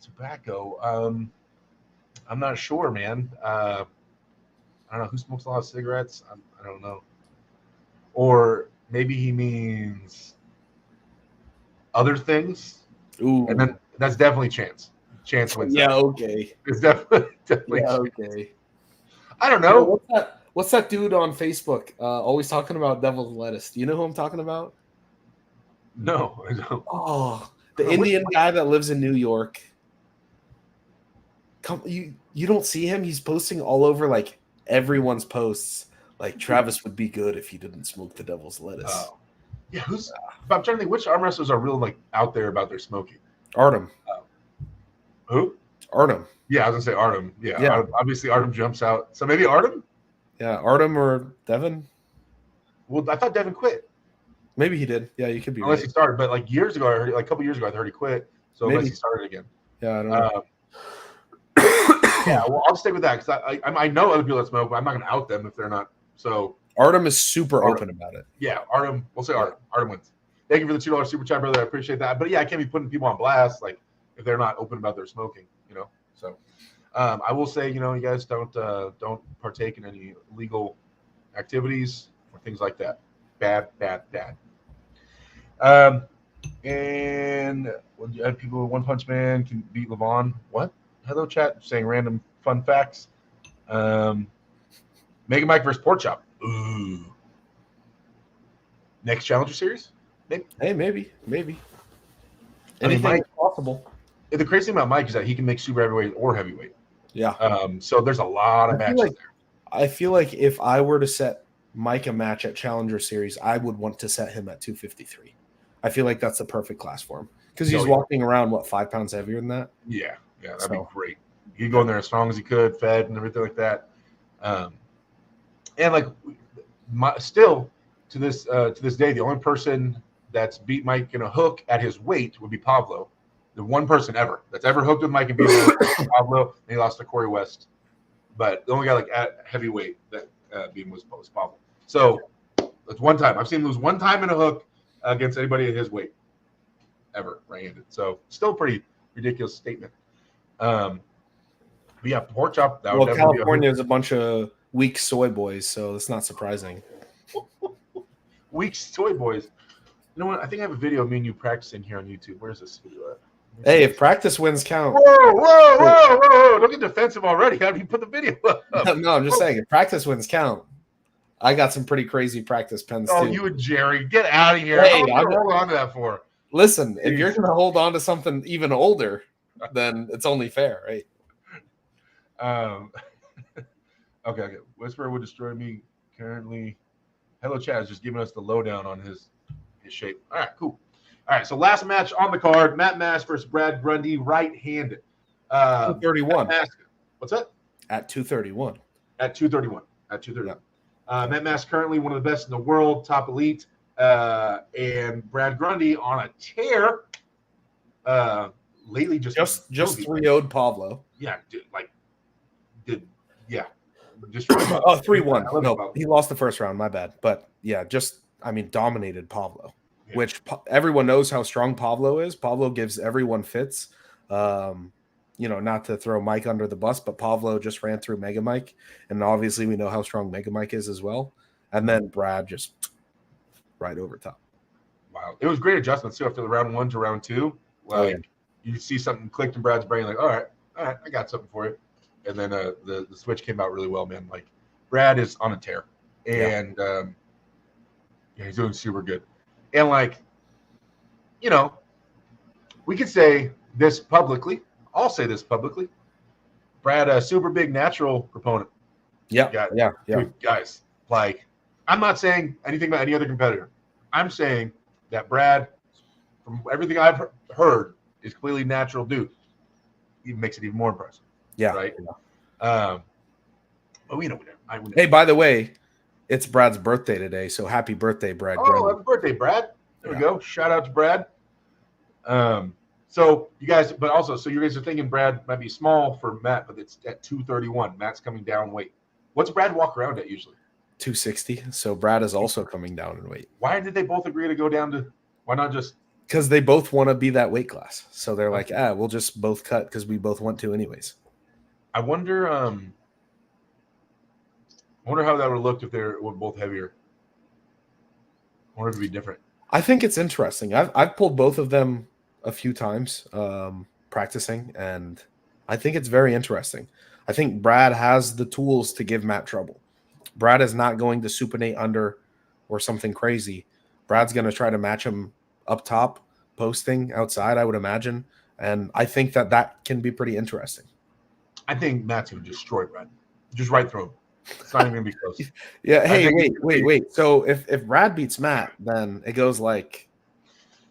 tobacco. I'm not sure, man. I don't know who smokes a lot of cigarettes. I don't know. Or maybe he means other things. Ooh. And then that's definitely Chance. Chance wins. Yeah, that. Okay. It's definitely Yeah, Chance. okay. I don't know. What's that dude on Facebook always talking about devil's lettuce? Do you know who I'm talking about? No, I don't. Oh, the Indian guy that lives in New York. You don't see him? He's posting all over like everyone's posts. Like Travis would be good if he didn't smoke the devil's lettuce. Yeah, I'm trying to think which arm wrestlers are real like out there about their smoking. Artem. Who? Artem. Yeah, I was gonna say Artem. Yeah. Obviously Artem jumps out. So maybe Artem? Yeah, Artem or Devin. Well, I thought Devin quit. Maybe he did. Yeah, you could be. Unless he started, but like years ago, a couple years ago, I heard he quit. So maybe. Unless he started again. Yeah, I don't know. Yeah, well, I'll stick with that because I know other people that smoke, but I'm not going to out them if they're not. So Artem is super open about it. Yeah, Artem. We'll say Artem. Artem wins. Thank you for the $2 super chat, brother. I appreciate that. But yeah, I can't be putting people on blast like if they're not open about their smoking. So I will say, you guys don't partake in any illegal activities or things like that. Bad. And people, One Punch Man can beat Levon. What? Hello, chat. Saying random fun facts. Mega Mike versus Pork Chop. Ooh. Next Challenger Series? Maybe. Hey, maybe. Anything Mike, possible. The crazy thing about Mike is that he can make super heavyweight or heavyweight. Yeah. So there's a lot of matches there. I feel like if I were to set Mike a match at Challenger Series, I would want to set him at 253. I feel like that's the perfect class for him because he's walking around 5 pounds heavier than that. Yeah, that'd be great. He'd go in there as strong as he could, fed and everything like that. And like, still to this day, the only person that's beat Mike in a hook at his weight would be Pablo. The one person ever that's ever hooked with Mike and beat him was Pablo. And he lost to Corey West. But the only guy like at heavyweight that beat him was Pablo. So that's one time. I've seen him lose one time in a hook against anybody at his weight ever, right-handed. So still a pretty ridiculous statement. But yeah, Pork Chop. That would California is a bunch of weak soy boys, so it's not surprising. Weak soy boys. You know what? I think I have a video of me and you practicing here on YouTube. Where's this video at? Hey, if practice wins count. Whoa. Don't get defensive already. How do you put the video up? No, I'm just saying, if practice wins count. I got some pretty crazy practice pens, too. You and Jerry. Get out of here. Hey, I'm hold on to that for. Listen, if you're going to hold on to something even older, then it's only fair, right? Okay. Whisperer would destroy me currently. Hello, Chad is just giving us the lowdown on his shape. All right, cool. All right, so last match on the card, Matt Mask versus Brad Grundy, right-handed. 231. What's that? At 231. At 231. Yeah. Matt Mask currently one of the best in the world, top elite. And Brad Grundy on a tear. Lately just 3-0'd Pablo. Yeah, just 3-1. No, he lost the first round, my bad. But yeah, dominated Pablo. Yeah. Which everyone knows how strong Pablo is. Pablo gives everyone fits. Not to throw Mike under the bus, but Pablo just ran through Mega Mike. And obviously we know how strong Mega Mike is as well. And then Brad just right over top. Wow. It was great adjustments too after the round 1 to round 2. You see something clicked in Brad's brain, like, all right, I got something for you. And then the switch came out really well, man. Like, Brad is on a tear. And he's doing super good. And we could say this publicly. I'll say this publicly. Brad, a super big natural proponent. Yeah. Dude, guys, I'm not saying anything about any other competitor. I'm saying that Brad, from everything I've heard, is completely natural dude. It makes it even more impressive. Yeah. Right. But hey, by the way, it's Brad's birthday today, so happy birthday, Brad. Oh, happy birthday, Brad. There we go. Shout out to Brad. So you guys, but also, so you guys are thinking Brad might be small for Matt, but it's at 231. Matt's coming down weight. What's Brad walk around at usually? 260. So Brad is also coming down in weight. Why did they both agree to go down to? Why not just? Because they both want to be that weight class. So they're like, we'll just both cut because we both want to anyways. I wonder how that would have looked if they were both heavier. I wonder if it'd be different. I think it's interesting. I've pulled both of them a few times practicing, and I think it's very interesting. I think Brad has the tools to give Matt trouble. Brad is not going to supinate under or something crazy. Brad's going to try to match him up top, posting outside, I would imagine. And I think that can be pretty interesting. I think Matt's going to destroy Brad. Just right through him. It's not even going to be close. Yeah. Hey, wait. So if Brad beats Matt, then it goes like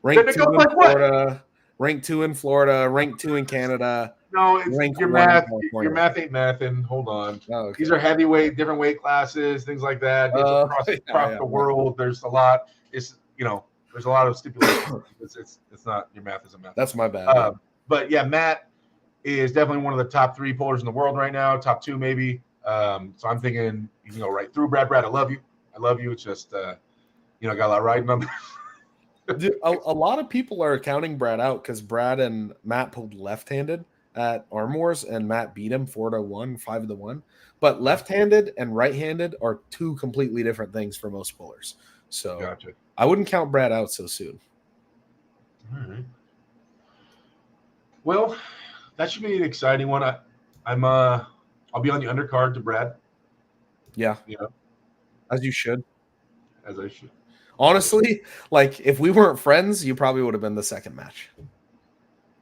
rank 2 in Florida, rank 2 in Florida, rank 2 in Canada. No, it's your math. Your math ain't mathing. Hold on. Oh, okay. These are heavyweight, different weight classes, things like that. Across the world, there's a lot. It's there's a lot of stipulations. It's not your math isn't math. That's my bad. But yeah, Matt is definitely one of the top 3 pullers in the world right now. Top 2 maybe. So I'm thinking you can go right through Brad. Brad, I love you. It's just got a lot riding on. Dude, a lot of people are counting Brad out because Brad and Matt pulled left-handed at Arm Wars, and Matt beat him 4-1, 5-1. But left-handed and right-handed are 2 completely different things for most pullers. So gotcha. I wouldn't count Brad out so soon. All right. Well, that should be an exciting one. I'll be on the undercard to Brad. Yeah. As you should. As I should. Honestly, like if we weren't friends, you probably would have been the second match.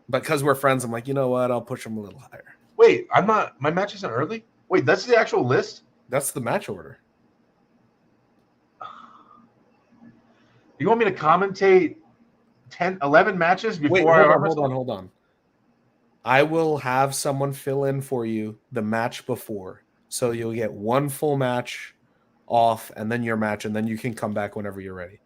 But because we're friends, I'm like, you know what? I'll push him a little higher. Wait, I'm not. My match isn't early. Wait, that's the actual list. That's the match order. You want me to commentate 11 matches before Hold on. I will have someone fill in for you the match before, so you'll get 1 full match off, and then your match, and then you can come back whenever you're ready.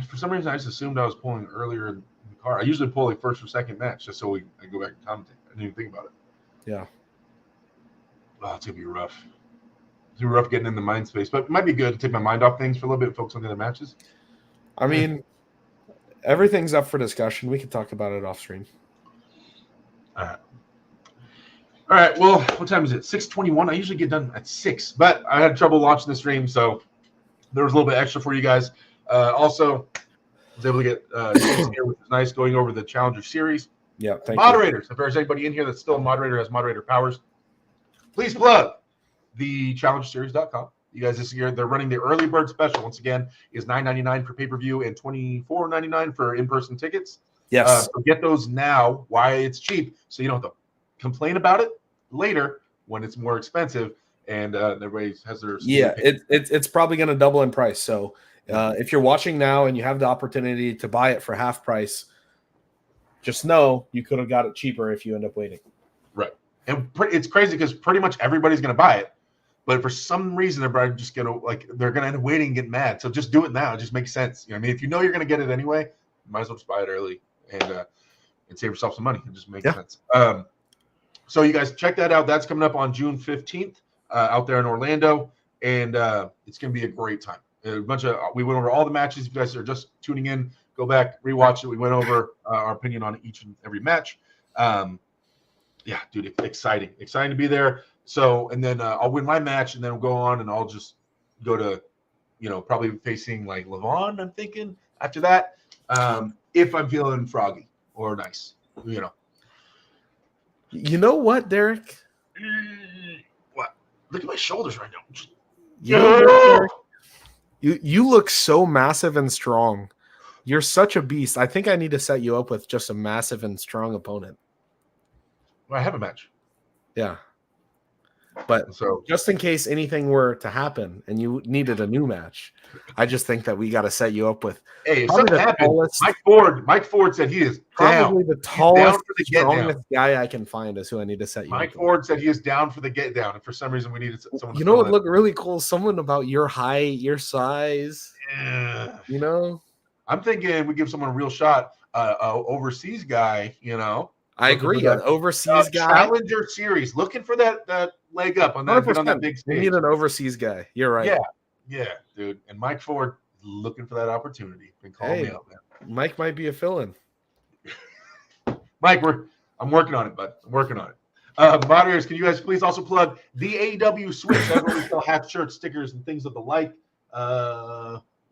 For some reason, I just assumed I was pulling earlier in the car. I usually pull like first or second match just so I go back and commentate. I didn't even think about it. Yeah. Oh, it's gonna be rough. It's gonna be rough getting in the mind space, but it might be good to take my mind off things for a little bit and focus on the other matches. I mean, everything's up for discussion. We can talk about it off stream. All right. Well, what time is it? 6:21. I usually get done at 6, but I had trouble launching the stream, so there was a little bit extra for you guys. Also, I was able to get here, which is nice, going over the Challenger Series. Yeah, thank moderators. If there's anybody in here that's still a moderator, has moderator powers, please plug the ChallengerSeries.com. You guys, this year they're running the early bird special. Once again, is $9.99 for pay-per-view and $24.99 for in-person tickets. Yes. So get those now. Why it's cheap, so you don't have to complain about it later when it's more expensive and everybody has their it's probably going to double in price. So if you're watching now and you have the opportunity to buy it for half price, just know you could have got it cheaper if you end up waiting. Right. And it's crazy because pretty much everybody's going to buy it. But for some reason, they're just going to they're going to end up waiting and get mad. So just do it now. It just makes sense. You know what I mean? If you know you're going to get it anyway, you might as well just buy it early and save yourself some money. It just makes sense. So you guys check that out. That's coming up on June 15th out there in Orlando. And it's going to be a great time. We went over all the matches. If you guys are just tuning in, go back, rewatch it. We went over our opinion on each and every match. Yeah, dude, exciting to be there. So, and then I'll win my match, and then we'll go on, and I'll just go to, probably facing like Levon, I'm thinking, after that, if I'm feeling froggy or nice, You know what, Derek? What? Look at my shoulders right now. You look so massive and strong. You're such a beast. I think I need to set you up with just a massive and strong opponent. Well, I have a match. Yeah. But so just in case anything were to happen and you needed a new match, I just think that we got to set you up with. Hey, if something happens, Mike Ford said he is probably the tallest, strongest guy I can find is who I need to set you up with. Mike Ford said he is down for the get down. And for some reason, we needed someone. You know what would look really cool? Someone about your height, your size. Yeah. You know? I'm thinking we give someone a real shot. overseas guy, I agree. An overseas guy. Challenger Series, looking for that leg up on that, on that big stage. We need an overseas guy. You're right. Yeah, dude. And Mike Ford looking for that opportunity. Call me up, man. Mike might be a fill-in. Mike, I'm working on it, bud. I'm working on it. Moderators, can you guys please also plug the AEW Switch? That's where we sell hats, shirts, stickers, and things of the like.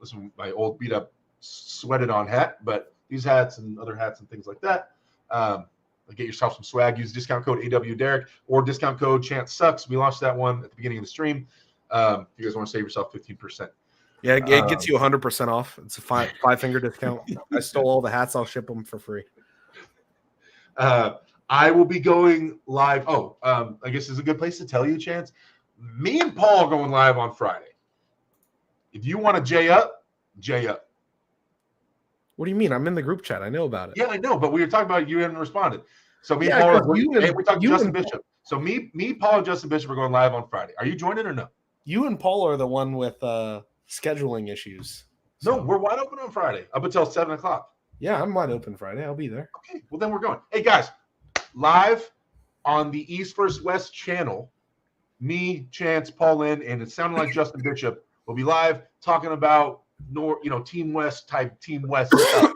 Listen, my old beat up, sweated on hat, but these hats and other hats and things like that. Get yourself some swag. Use discount code AWDerek or discount code Chance Sucks. We launched that one at the beginning of the stream. If you guys want to save yourself 15%. Yeah, it gets you 100% off. It's a five-finger discount. I stole all the hats. I'll ship them for free. I will be going live. I guess it's a good place to tell you, Chance. Me and Paul are going live on Friday. If you want to J up. What do you mean? I'm in the group chat. I know about it. Yeah, I know, but we were talking about it. You hadn't responded. So me and Paul, we talked to Justin Bishop. So me, Paul, and Justin Bishop are going live on Friday. Are you joining or no? You and Paul are the one with scheduling issues. So. No, we're wide open on Friday up until 7:00. Yeah, I'm wide open Friday. I'll be there. Okay, well then we're going. Hey guys, live on the East vs. West channel. Me, Chance, Paul Lynn, and it sounded like Justin Bishop will be live talking about Team West type Team West stuff,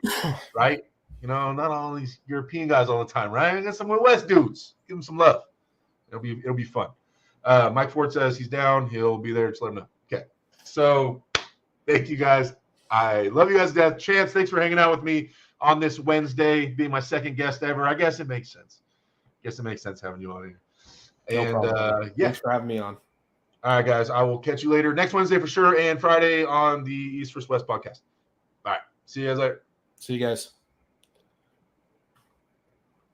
right? Not all these European guys all the time, right? I got some West dudes. Give them some love. It'll be fun. Mike Ford says he's down. He'll be there. Just let him know. Okay. So thank you guys. I love you guys to death. Chance, thanks for hanging out with me on this Wednesday, being my second guest ever. I guess it makes sense. Having you on here. And thanks for having me on. All right, guys. I will catch you later next Wednesday for sure, and Friday on the East vs. West podcast. All right. See you guys later. See you guys.